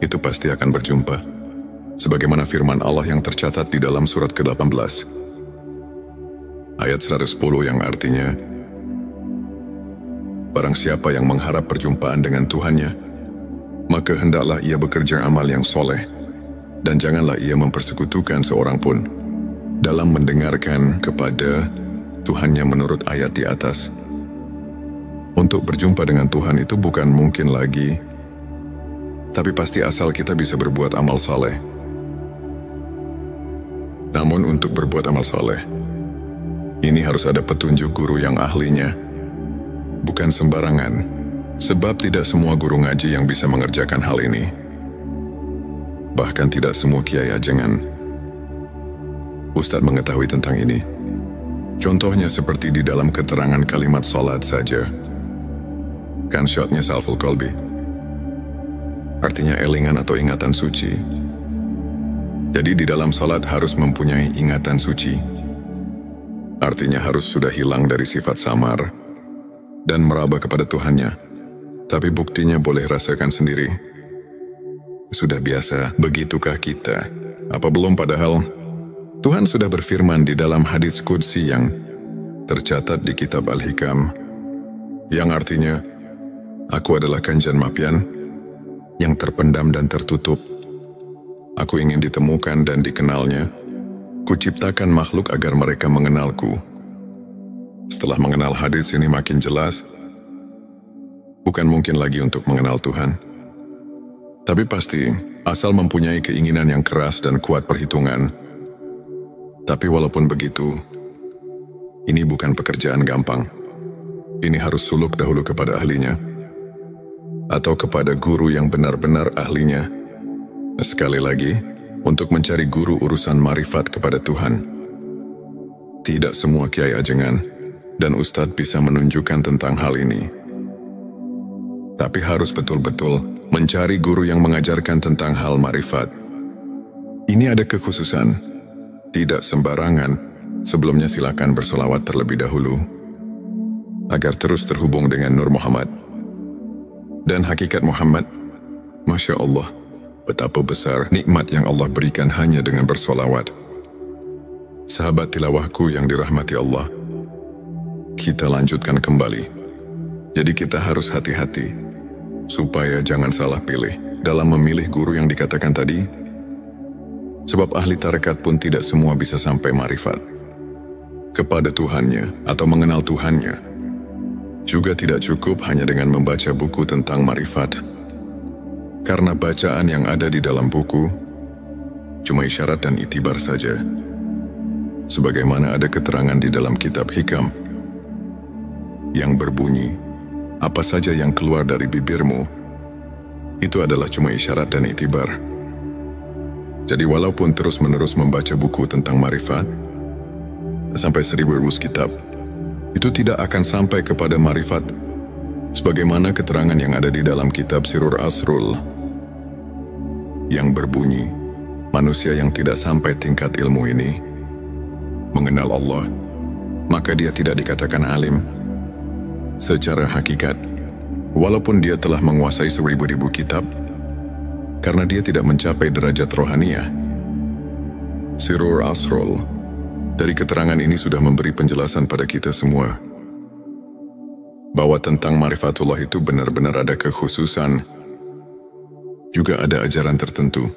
itu pasti akan berjumpa. Sebagaimana firman Allah yang tercatat di dalam surat ke-18, ayat 110 yang artinya, barang siapa yang mengharap perjumpaan dengan Tuhannya, maka hendaklah ia bekerja amal yang soleh, dan janganlah ia mempersekutukan seorang pun dalam mendengarkan kepada Tuhannya menurut ayat di atas. Untuk berjumpa dengan Tuhan itu bukan mungkin lagi, tapi pasti asal kita bisa berbuat amal soleh. Namun untuk berbuat amal soleh, ini harus ada petunjuk guru yang ahlinya, bukan sembarangan, sebab tidak semua guru ngaji yang bisa mengerjakan hal ini. Bahkan tidak semua kiai ajengan Ustadz mengetahui tentang ini. Contohnya seperti di dalam keterangan kalimat salat saja. Kan syotnya salful kolbi, artinya elingan atau ingatan suci. Jadi di dalam salat harus mempunyai ingatan suci. Artinya harus sudah hilang dari sifat samar dan meraba kepada Tuhannya. Tapi buktinya boleh rasakan sendiri. Sudah biasa, begitukah kita? Apa belum padahal? Tuhan sudah berfirman di dalam hadits qudsi yang tercatat di kitab Al-Hikam, yang artinya, aku adalah Kanjeng Mapian yang terpendam dan tertutup. Aku ingin ditemukan dan dikenalnya. Kuciptakan makhluk agar mereka mengenalku. Setelah mengenal hadits ini makin jelas, bukan mungkin lagi untuk mengenal Tuhan. Tapi pasti, asal mempunyai keinginan yang keras dan kuat perhitungan. Tapi walaupun begitu, ini bukan pekerjaan gampang. Ini harus suluk dahulu kepada ahlinya, atau kepada guru yang benar-benar ahlinya. Sekali lagi, untuk mencari guru urusan marifat kepada Tuhan. Tidak semua kiai ajengan dan ustadz bisa menunjukkan tentang hal ini. Tapi harus betul-betul mencari guru yang mengajarkan tentang hal marifat. Ini ada kekhususan, tidak sembarangan. Sebelumnya silakan bersolawat terlebih dahulu, agar terus terhubung dengan Nur Muhammad dan hakikat Muhammad. Masya Allah, betapa besar nikmat yang Allah berikan hanya dengan bersolawat. Sahabat tilawahku yang dirahmati Allah, kita lanjutkan kembali. Jadi kita harus hati-hati, supaya jangan salah pilih dalam memilih guru yang dikatakan tadi. Sebab ahli tarekat pun tidak semua bisa sampai marifat kepada Tuhannya atau mengenal Tuhannya. Juga tidak cukup hanya dengan membaca buku tentang marifat. Karena bacaan yang ada di dalam buku cuma isyarat dan itibar saja. sebagaimana ada keterangan di dalam kitab Hikam yang berbunyi, apa saja yang keluar dari bibirmu, itu adalah cuma isyarat dan iktibar. Jadi walaupun terus-menerus membaca buku tentang marifat, sampai 1000 kitab, itu tidak akan sampai kepada marifat, sebagaimana keterangan yang ada di dalam kitab Sirur Asrul, yang berbunyi, manusia yang tidak sampai tingkat ilmu ini, mengenal Allah, maka dia tidak dikatakan alim. Secara hakikat, walaupun dia telah menguasai 1000 kitab, karena dia tidak mencapai derajat rohaniah. Sirur Asrul, dari keterangan ini sudah memberi penjelasan pada kita semua, bahwa tentang marifatullah itu benar-benar ada kekhususan, juga ada ajaran tertentu.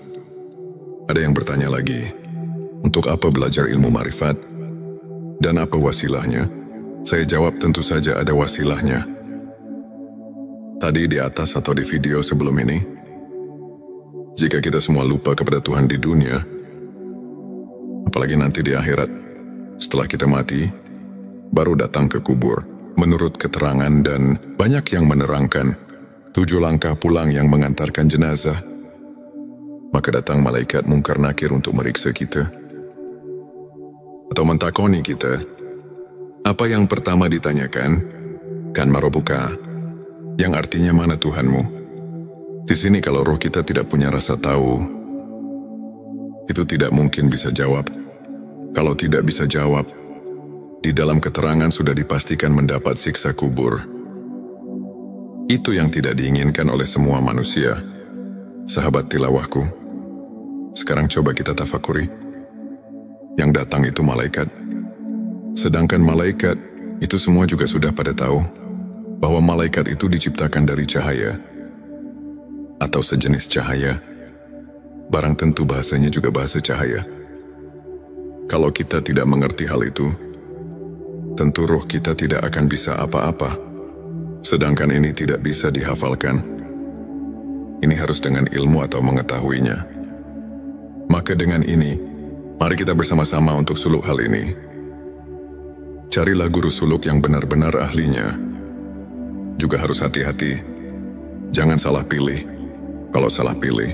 Ada yang bertanya lagi, untuk apa belajar ilmu marifat? Dan apa wasilahnya? Saya jawab tentu saja ada wasilahnya. Tadi di atas atau di video sebelum ini, jika kita semua lupa kepada Tuhan di dunia, apalagi nanti di akhirat, setelah kita mati, baru datang ke kubur, menurut keterangan dan banyak yang menerangkan, 7 langkah pulang yang mengantarkan jenazah, maka datang malaikat mungkar nakir untuk meriksa kita. Atau mentakoni kita, apa yang pertama ditanyakan? Kan marobuka, yang artinya mana Tuhanmu? Di sini kalau roh kita tidak punya rasa tahu, itu tidak mungkin bisa jawab. Kalau tidak bisa jawab, di dalam keterangan sudah dipastikan mendapat siksa kubur. Itu yang tidak diinginkan oleh semua manusia. Sahabat tilawahku, sekarang coba kita tafakuri. Yang datang itu malaikat. Sedangkan malaikat, itu semua juga sudah pada tahu bahwa malaikat itu diciptakan dari cahaya atau sejenis cahaya. Barang tentu bahasanya juga bahasa cahaya. Kalau kita tidak mengerti hal itu, tentu roh kita tidak akan bisa apa-apa. Sedangkan ini tidak bisa dihafalkan. Ini harus dengan ilmu atau mengetahuinya. Maka dengan ini, mari kita bersama-sama untuk suluk hal ini. Carilah guru suluk yang benar-benar ahlinya. Juga harus hati-hati. Jangan salah pilih. Kalau salah pilih,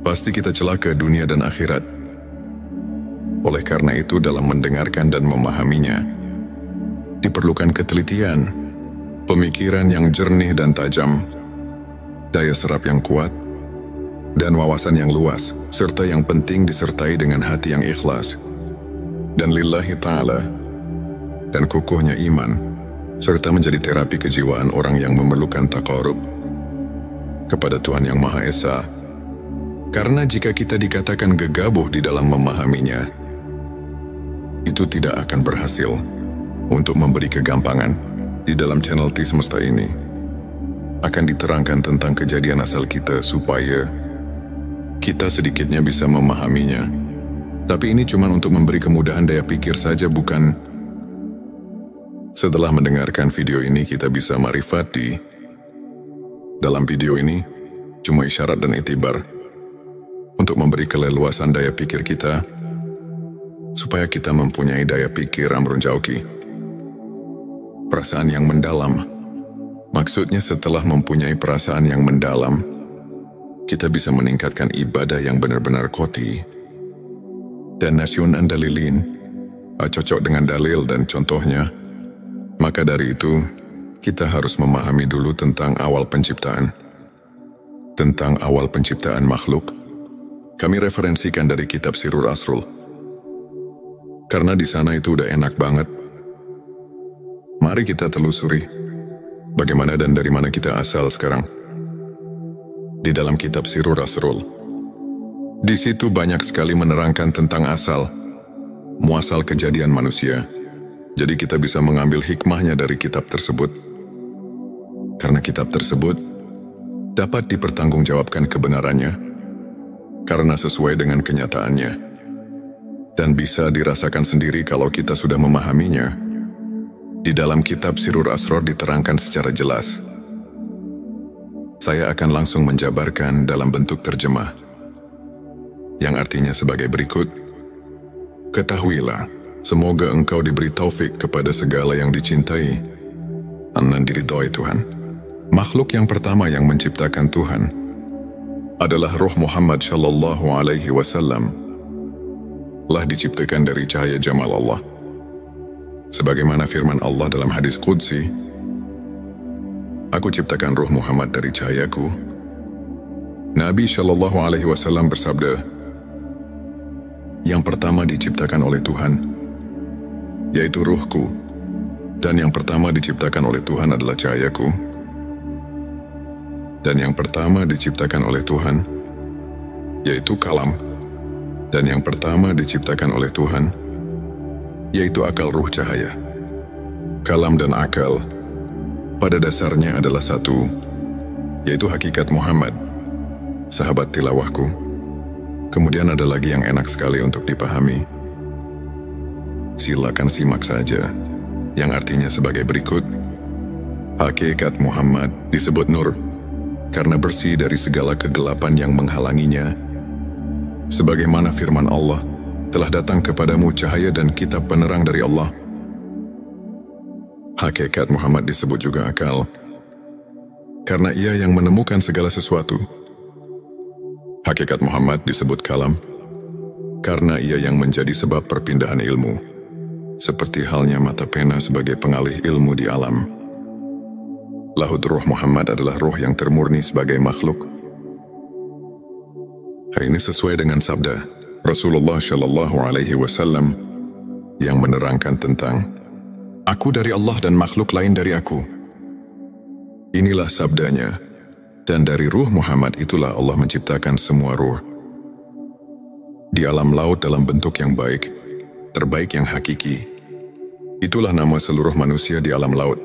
pasti kita celaka dunia dan akhirat. Oleh karena itu dalam mendengarkan dan memahaminya, diperlukan ketelitian, pemikiran yang jernih dan tajam, daya serap yang kuat, dan wawasan yang luas, serta yang penting disertai dengan hati yang ikhlas. Dan lillahi ta'ala, dan kukuhnya iman, serta menjadi terapi kejiwaan orang yang memerlukan taqarrub kepada Tuhan Yang Maha Esa. Karena jika kita dikatakan gegabah di dalam memahaminya, itu tidak akan berhasil. Untuk memberi kegampangan, di dalam channel T Semesta ini akan diterangkan tentang kejadian asal kita supaya kita sedikitnya bisa memahaminya. Tapi ini cuma untuk memberi kemudahan daya pikir saja, bukan. Setelah mendengarkan video ini kita bisa marifati. Dalam video ini cuma isyarat dan iktibar untuk memberi keleluasan daya pikir kita supaya kita mempunyai daya pikir amrun jauki, perasaan yang mendalam. Maksudnya setelah mempunyai perasaan yang mendalam, kita bisa meningkatkan ibadah yang benar-benar qoti dan nasyunan dalilin, cocok dengan dalil dan contohnya. Maka dari itu, kita harus memahami dulu tentang awal penciptaan. Tentang awal penciptaan makhluk, kami referensikan dari kitab Sirur Asrul. Karena di sana itu udah enak banget. Mari kita telusuri bagaimana dan dari mana kita asal sekarang. Di dalam kitab Sirur Asrul, di situ banyak sekali menerangkan tentang asal, muasal kejadian manusia. Jadi kita bisa mengambil hikmahnya dari kitab tersebut. Karena kitab tersebut dapat dipertanggungjawabkan kebenarannya, karena sesuai dengan kenyataannya. Dan bisa dirasakan sendiri kalau kita sudah memahaminya. Di dalam kitab Sirur Asror diterangkan secara jelas. Saya akan langsung menjabarkan dalam bentuk terjemah, yang artinya sebagai berikut. Ketahuilah, Semoga engkau diberi taufik kepada segala yang dicintai dan diridhoi Tuhan. Makhluk yang pertama yang menciptakan Tuhan adalah Ruh Muhammad Shallallahu Alaihi Wasallam. Telah diciptakan dari cahaya jamal Allah. Sebagaimana firman Allah dalam hadis Qudsi, aku ciptakan Ruh Muhammad dari cahayaku. Nabi Shallallahu Alaihi Wasallam bersabda, yang pertama diciptakan oleh Tuhan, yaitu ruhku, dan yang pertama diciptakan oleh Tuhan adalah cahayaku, dan yang pertama diciptakan oleh Tuhan, yaitu kalam, dan yang pertama diciptakan oleh Tuhan, yaitu akal ruh cahaya. Kalam dan akal pada dasarnya adalah satu, yaitu hakikat Muhammad, sahabat tilawahku. Kemudian ada lagi yang enak sekali untuk dipahami. Silakan simak saja, yang artinya sebagai berikut. Hakikat Muhammad disebut nur, karena bersih dari segala kegelapan yang menghalanginya. Sebagaimana firman Allah, telah datang kepadamu cahaya dan kitab penerang dari Allah. Hakikat Muhammad disebut juga akal, karena ia yang menemukan segala sesuatu. Hakikat Muhammad disebut kalam, karena ia yang menjadi sebab perpindahan ilmu, seperti halnya mata pena sebagai pengalih ilmu di alam. Lahud Ruh Muhammad adalah ruh yang termurni sebagai makhluk. Hal ini sesuai dengan sabda Rasulullah Shallallahu Alaihi Wasallam yang menerangkan tentang aku dari Allah dan makhluk lain dari aku. Inilah sabdanya, dan dari ruh Muhammad itulah Allah menciptakan semua ruh. Di alam laut dalam bentuk yang baik, terbaik yang hakiki. Itulah nama seluruh manusia di alam laut.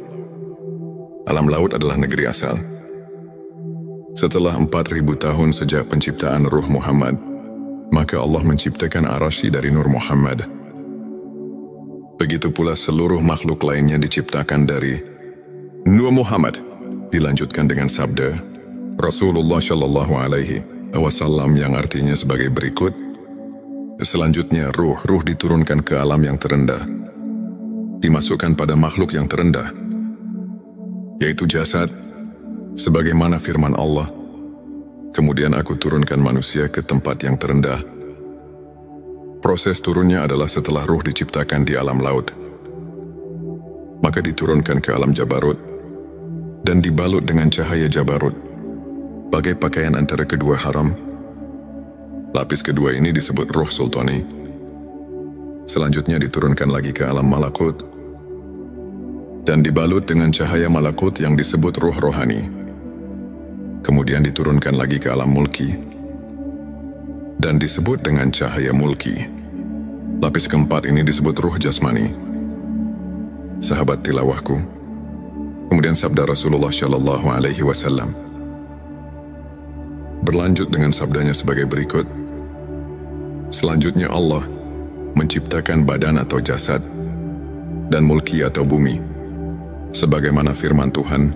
Alam laut adalah negeri asal. Setelah 4.000 tahun sejak penciptaan ruh Muhammad, maka Allah menciptakan Arasy dari Nur Muhammad. Begitu pula seluruh makhluk lainnya diciptakan dari Nur Muhammad. Dilanjutkan dengan sabda Rasulullah Shallallahu Alaihi Wasallam yang artinya sebagai berikut. Selanjutnya ruh diturunkan ke alam yang terendah, dimasukkan pada makhluk yang terendah, yaitu jasad, sebagaimana firman Allah, kemudian aku turunkan manusia ke tempat yang terendah. Proses turunnya adalah setelah ruh diciptakan di alam laut, maka diturunkan ke alam Jabarut, dan dibalut dengan cahaya Jabarut, bagai pakaian antara kedua haram. Lapis kedua ini disebut ruh sultani. Selanjutnya diturunkan lagi ke alam malakut, dan dibalut dengan cahaya malakut yang disebut ruh rohani. Kemudian diturunkan lagi ke alam mulki, dan disebut dengan cahaya mulki. Lapis keempat ini disebut ruh jasmani. Sahabat tilawahku, kemudian sabda Rasulullah Shallallahu Alaihi Wasallam berlanjut dengan sabdanya sebagai berikut. Selanjutnya Allah menciptakan badan atau jasad dan mulki atau bumi. Sebagaimana firman Tuhan,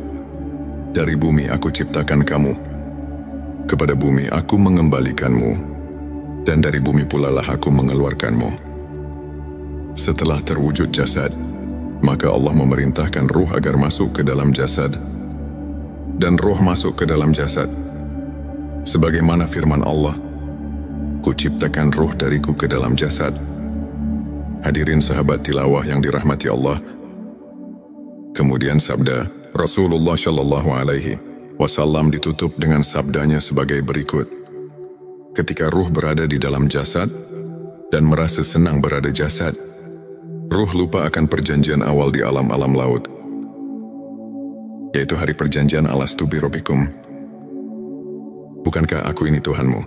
dari bumi aku ciptakan kamu, kepada bumi aku mengembalikanmu, dan dari bumi pula lah aku mengeluarkanmu. Setelah terwujud jasad, maka Allah memerintahkan ruh agar masuk ke dalam jasad, dan ruh masuk ke dalam jasad. Sebagaimana firman Allah, ku ciptakan ruh dariku ke dalam jasad. Hadirin sahabat tilawah yang dirahmati Allah. Kemudian sabda Rasulullah Shallallahu Alaihi Wasallam ditutup dengan sabdanya sebagai berikut. Ketika ruh berada di dalam jasad dan merasa senang berada jasad, ruh lupa akan perjanjian awal di alam-alam laut, yaitu hari perjanjian alastu bi rabbikum. Bukankah aku ini Tuhanmu?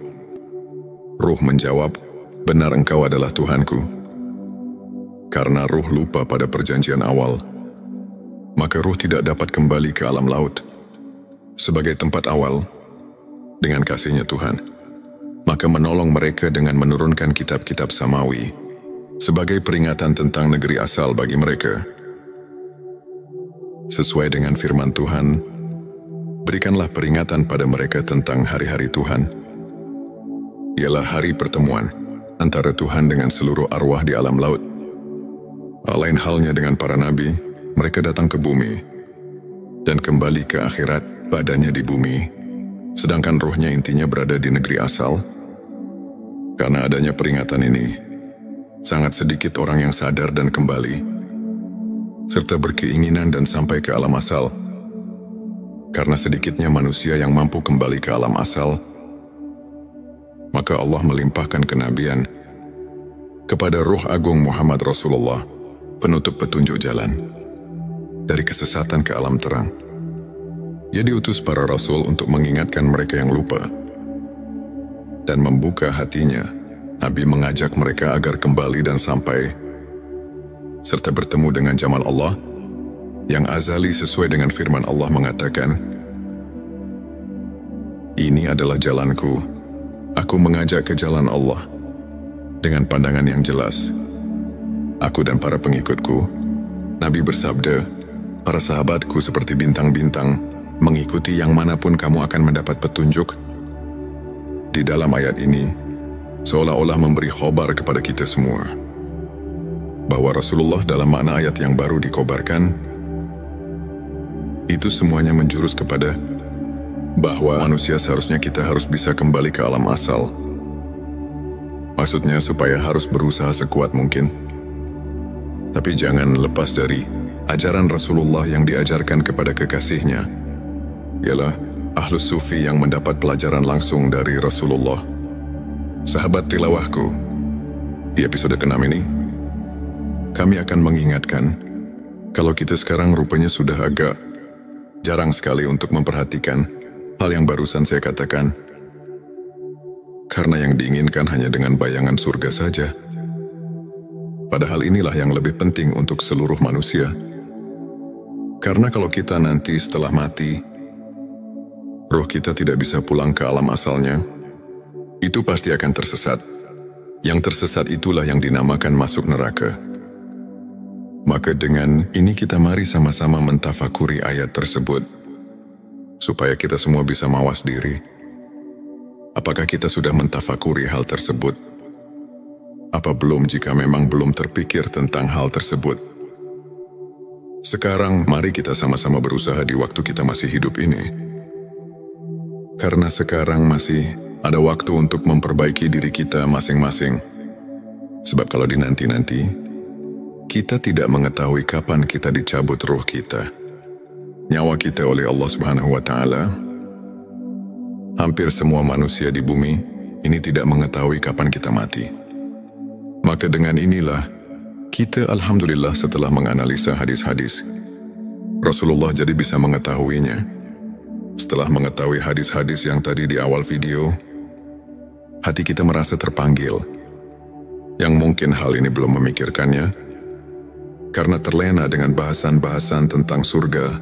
Ruh menjawab, benar engkau adalah Tuhanku. Karena ruh lupa pada perjanjian awal, maka ruh tidak dapat kembali ke alam laut sebagai tempat awal dengan kasihnya Tuhan. Maka menolong mereka dengan menurunkan kitab-kitab samawi sebagai peringatan tentang negeri asal bagi mereka. Sesuai dengan firman Tuhan, berikanlah peringatan pada mereka tentang hari-hari Tuhan. Ialah hari pertemuan antara Tuhan dengan seluruh arwah di alam laut. Lain halnya dengan para nabi, mereka datang ke bumi dan kembali ke akhirat, badannya di bumi, sedangkan ruhnya intinya berada di negeri asal. Karena adanya peringatan ini, sangat sedikit orang yang sadar dan kembali, serta berkeinginan dan sampai ke alam asal. Karena sedikitnya manusia yang mampu kembali ke alam asal, maka Allah melimpahkan kenabian kepada Ruh Agung Muhammad Rasulullah, penutup petunjuk jalan dari kesesatan ke alam terang. Ia diutus para rasul untuk mengingatkan mereka yang lupa dan membuka hatinya. Nabi mengajak mereka agar kembali dan sampai serta bertemu dengan jamal Allah yang azali sesuai dengan firman Allah mengatakan, "Ini adalah jalanku, aku mengajak ke jalan Allah dengan pandangan yang jelas. Aku dan para pengikutku," Nabi bersabda, "para sahabatku seperti bintang-bintang, mengikuti yang manapun kamu akan mendapat petunjuk." Di dalam ayat ini, seolah-olah memberi khobar kepada kita semua, bahwa Rasulullah dalam makna ayat yang baru dikobarkan, itu semuanya menjurus kepada bahwa manusia seharusnya kita harus bisa kembali ke alam asal. Maksudnya supaya harus berusaha sekuat mungkin. Tapi jangan lepas dari ajaran Rasulullah yang diajarkan kepada kekasihnya, ialah Ahlus Sufi yang mendapat pelajaran langsung dari Rasulullah. Sahabat tilawahku, di episode ke-6 ini, kami akan mengingatkan kalau kita sekarang rupanya sudah agak jarang sekali untuk memperhatikan hal yang barusan saya katakan, karena yang diinginkan hanya dengan bayangan surga saja. Padahal inilah yang lebih penting untuk seluruh manusia. Karena kalau kita nanti setelah mati, roh kita tidak bisa pulang ke alam asalnya, itu pasti akan tersesat. Yang tersesat itulah yang dinamakan masuk neraka. Maka dengan ini kita mari sama-sama mentafakuri ayat tersebut, supaya kita semua bisa mawas diri. Apakah kita sudah mentafakuri hal tersebut? Apa belum jika memang belum terpikir tentang hal tersebut? Sekarang mari kita sama-sama berusaha di waktu kita masih hidup ini. Karena sekarang masih ada waktu untuk memperbaiki diri kita masing-masing. Sebab kalau di nanti-nanti, kita tidak mengetahui kapan kita dicabut ruh kita, nyawa kita oleh Allah Subhanahu wa Ta'ala. Hampir semua manusia di bumi ini tidak mengetahui kapan kita mati. Maka dengan inilah, kita alhamdulillah setelah menganalisa hadis-hadis, Rasulullah jadi bisa mengetahuinya. Setelah mengetahui hadis-hadis yang tadi di awal video, hati kita merasa terpanggil. Yang mungkin hal ini belum memikirkannya, karena terlena dengan bahasan-bahasan tentang surga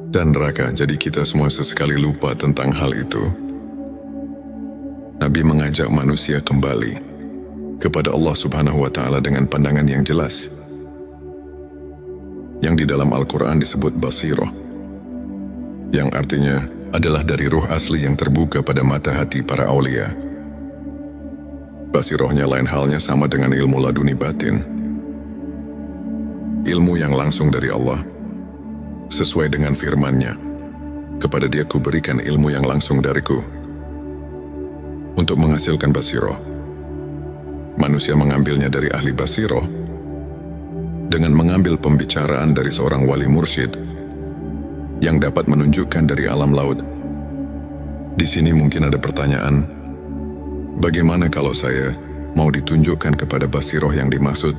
dan neraka, jadi kita semua sesekali lupa tentang hal itu. Nabi mengajak manusia kembali kepada Allah Subhanahu wa Ta'ala dengan pandangan yang jelas, yang di dalam Al-Quran disebut basiroh, yang artinya adalah dari ruh asli yang terbuka pada mata hati para aulia. Basirohnya lain halnya sama dengan ilmu laduni batin, ilmu yang langsung dari Allah, sesuai dengan firman-Nya, "Kepada Dia kuberikan ilmu yang langsung dariku." Untuk menghasilkan basiroh, manusia mengambilnya dari ahli basiroh dengan mengambil pembicaraan dari seorang wali mursyid yang dapat menunjukkan dari alam laut. Di sini mungkin ada pertanyaan, bagaimana kalau saya mau ditunjukkan kepada basiroh yang dimaksud,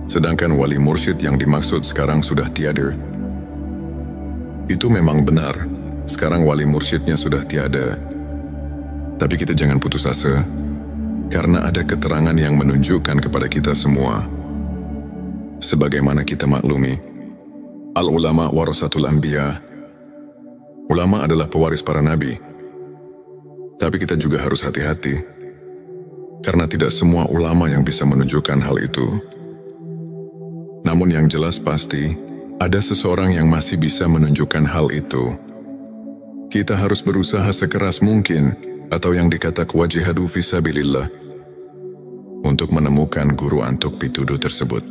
sedangkan wali mursyid yang dimaksud sekarang sudah tiada? Itu memang benar, sekarang wali mursyidnya sudah tiada. Tapi kita jangan putus asa, karena ada keterangan yang menunjukkan kepada kita semua. Sebagaimana kita maklumi, al-ulama warasatul anbiya, ulama adalah pewaris para nabi. Tapi kita juga harus hati-hati, karena tidak semua ulama yang bisa menunjukkan hal itu. Namun yang jelas pasti, ada seseorang yang masih bisa menunjukkan hal itu. Kita harus berusaha sekeras mungkin, atau yang dikata wajihadu fisabilillah, untuk menemukan guru antuk pituduh tersebut.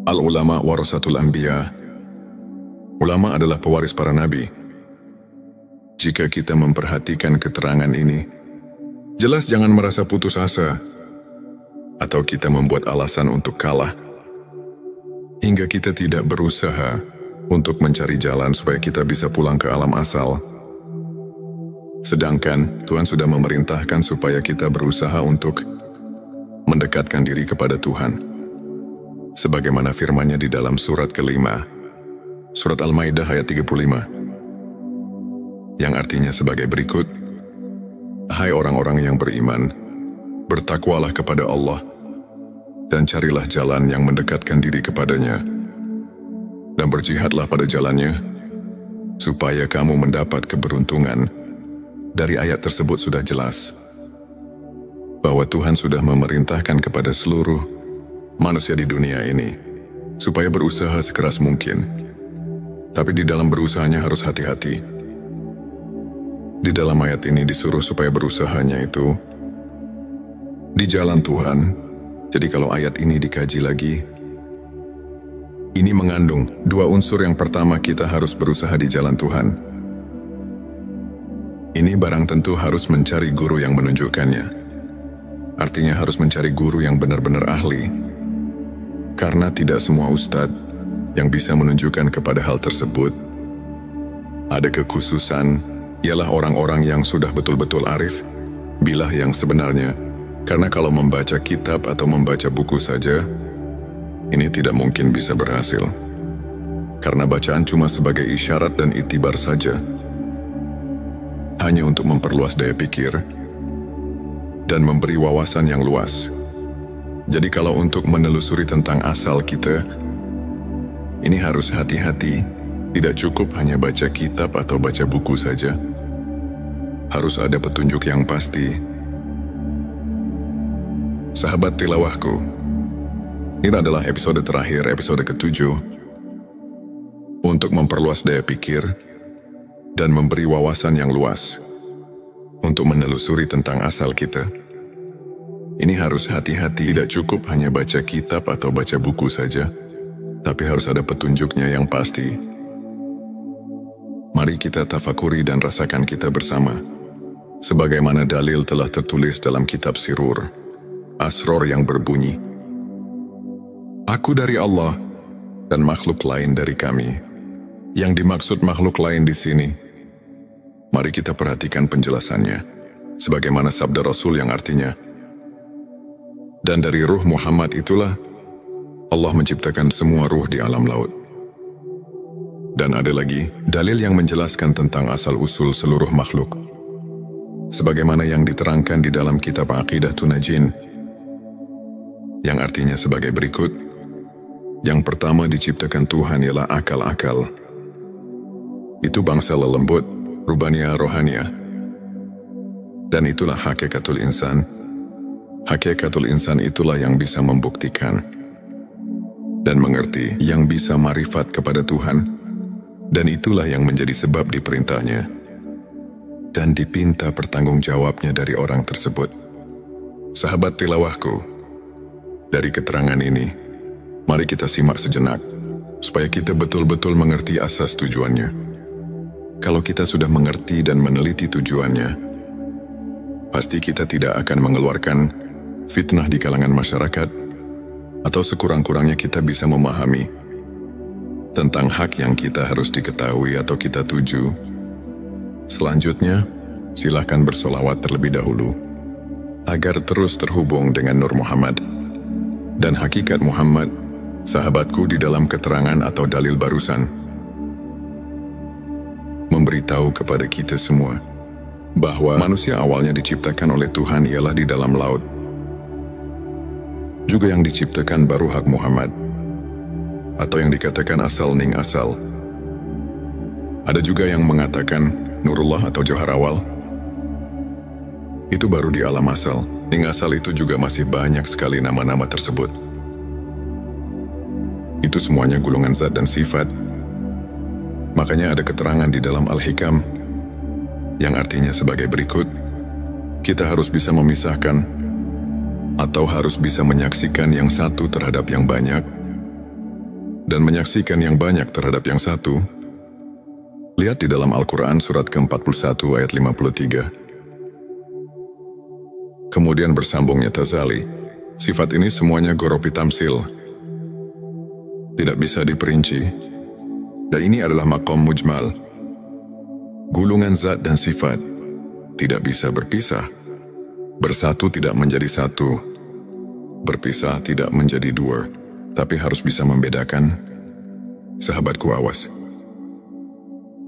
Al-ulama warasatul anbiya. Ulama adalah pewaris para nabi. Jika kita memperhatikan keterangan ini, jelas jangan merasa putus asa atau kita membuat alasan untuk kalah hingga kita tidak berusaha untuk mencari jalan supaya kita bisa pulang ke alam asal. Sedangkan Tuhan sudah memerintahkan supaya kita berusaha untuk mendekatkan diri kepada Tuhan. Sebagaimana firman-Nya di dalam surat kelima, surat Al-Maidah ayat 35, yang artinya sebagai berikut, "Hai orang-orang yang beriman, bertakwalah kepada Allah, dan carilah jalan yang mendekatkan diri kepadanya, dan berjihadlah pada jalannya, supaya kamu mendapat keberuntungan." Dari ayat tersebut sudah jelas bahwa Tuhan sudah memerintahkan kepada seluruh manusia di dunia ini supaya berusaha sekeras mungkin. Tapi di dalam berusahanya harus hati-hati. Di dalam ayat ini disuruh supaya berusahanya itu di jalan Tuhan. Jadi kalau ayat ini dikaji lagi, ini mengandung dua unsur. Yang pertama, kita harus berusaha di jalan Tuhan. Ini barang tentu harus mencari guru yang menunjukkannya. Artinya harus mencari guru yang benar-benar ahli. Karena tidak semua ustadz yang bisa menunjukkan kepada hal tersebut. Ada kekhususan, ialah orang-orang yang sudah betul-betul arif, bilah yang sebenarnya. Karena kalau membaca kitab atau membaca buku saja, ini tidak mungkin bisa berhasil. Karena bacaan cuma sebagai isyarat dan itibar saja. Hanya untuk memperluas daya pikir dan memberi wawasan yang luas. Jadi kalau untuk menelusuri tentang asal kita, ini harus hati-hati. Tidak cukup hanya baca kitab atau baca buku saja. Harus ada petunjuk yang pasti. Sahabat tilawahku, ini adalah episode terakhir, episode ke-7, untuk memperluas daya pikir dan memberi wawasan yang luas untuk menelusuri tentang asal kita. Ini harus hati-hati, tidak cukup hanya baca kitab atau baca buku saja, tapi harus ada petunjuknya yang pasti. Mari kita tafakuri dan rasakan kita bersama. Sebagaimana dalil telah tertulis dalam kitab Sirur, Asror yang berbunyi, "Aku dari Allah dan makhluk lain dari kami." Yang dimaksud makhluk lain di sini, mari kita perhatikan penjelasannya. Sebagaimana sabda Rasul yang artinya, "Dan dari ruh Muhammad itulah Allah menciptakan semua ruh di alam laut." Dan ada lagi dalil yang menjelaskan tentang asal-usul seluruh makhluk. Sebagaimana yang diterangkan di dalam kitab Aqidatun Najin, yang artinya sebagai berikut. Yang pertama diciptakan Tuhan ialah akal-akal. Itu bangsa lelembut, rubania rohania. Dan itulah hakikatul insan. Hakikatul insan itulah yang bisa membuktikan dan mengerti, yang bisa marifat kepada Tuhan, dan itulah yang menjadi sebab diperintahnya dan dipinta pertanggungjawabnya dari orang tersebut. Sahabat tilawahku, dari keterangan ini, mari kita simak sejenak, supaya kita betul-betul mengerti asas tujuannya. Kalau kita sudah mengerti dan meneliti tujuannya, pasti kita tidak akan mengeluarkan fitnah di kalangan masyarakat, atau sekurang-kurangnya kita bisa memahami tentang hak yang kita harus diketahui atau kita tuju. Selanjutnya, silahkan bersolawat terlebih dahulu, agar terus terhubung dengan Nur Muhammad dan hakikat Muhammad, sahabatku. Di dalam keterangan atau dalil barusan, memberitahu kepada kita semua bahwa manusia awalnya diciptakan oleh Tuhan ialah di dalam laut. Juga yang diciptakan baru hak Muhammad, atau yang dikatakan asal ning asal. Ada juga yang mengatakan Nurullah atau Johar awal. Itu baru di alam asal. Ning asal itu juga masih banyak sekali nama-nama tersebut. Itu semuanya gulungan zat dan sifat. Makanya ada keterangan di dalam Al-Hikam yang artinya sebagai berikut. Kita harus bisa memisahkan atau harus bisa menyaksikan yang satu terhadap yang banyak, dan menyaksikan yang banyak terhadap yang satu, lihat di dalam Al-Quran surat ke-41 ayat 53. Kemudian bersambungnya Tazali, sifat ini semuanya goropi tamsil, tidak bisa diperinci, dan ini adalah maqam mujmal. Gulungan zat dan sifat tidak bisa berpisah. Bersatu tidak menjadi satu, berpisah tidak menjadi dua, tapi harus bisa membedakan. Sahabatku, awas.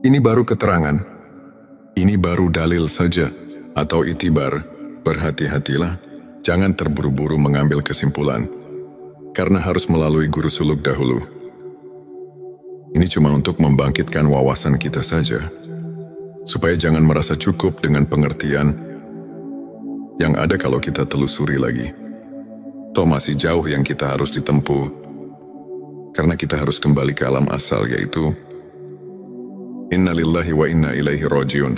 Ini baru keterangan, ini baru dalil saja, atau itibar. Berhati-hatilah, jangan terburu-buru mengambil kesimpulan, karena harus melalui guru suluk dahulu. Ini cuma untuk membangkitkan wawasan kita saja, supaya jangan merasa cukup dengan pengertian yang ada kalau kita telusuri lagi. Toh masih jauh yang kita harus ditempuh, karena kita harus kembali ke alam asal, yaitu Inna lillahi wa inna ilaihi rajiun.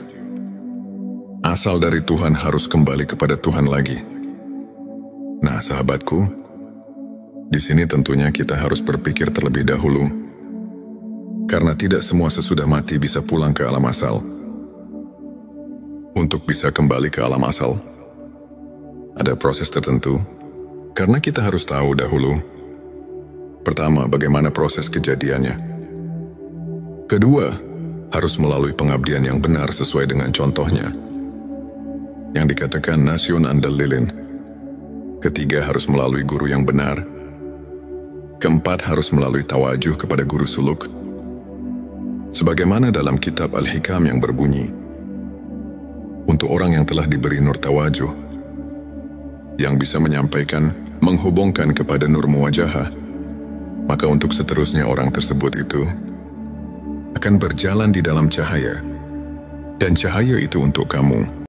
Asal dari Tuhan harus kembali kepada Tuhan lagi. Nah, sahabatku, di sini tentunya kita harus berpikir terlebih dahulu, karena tidak semua sesudah mati bisa pulang ke alam asal. Untuk bisa kembali ke alam asal, ada proses tertentu, karena kita harus tahu dahulu. Pertama, bagaimana proses kejadiannya. Kedua, harus melalui pengabdian yang benar sesuai dengan contohnya, yang dikatakan nasyun andal lilin. Ketiga, harus melalui guru yang benar. Keempat, harus melalui tawajuh kepada guru suluk. Sebagaimana dalam kitab Al-Hikam yang berbunyi, untuk orang yang telah diberi nur tawajuh, yang bisa menyampaikan, menghubungkan kepada nur muwajahah, maka untuk seterusnya orang tersebut itu akan berjalan di dalam cahaya, dan cahaya itu untuk kamu.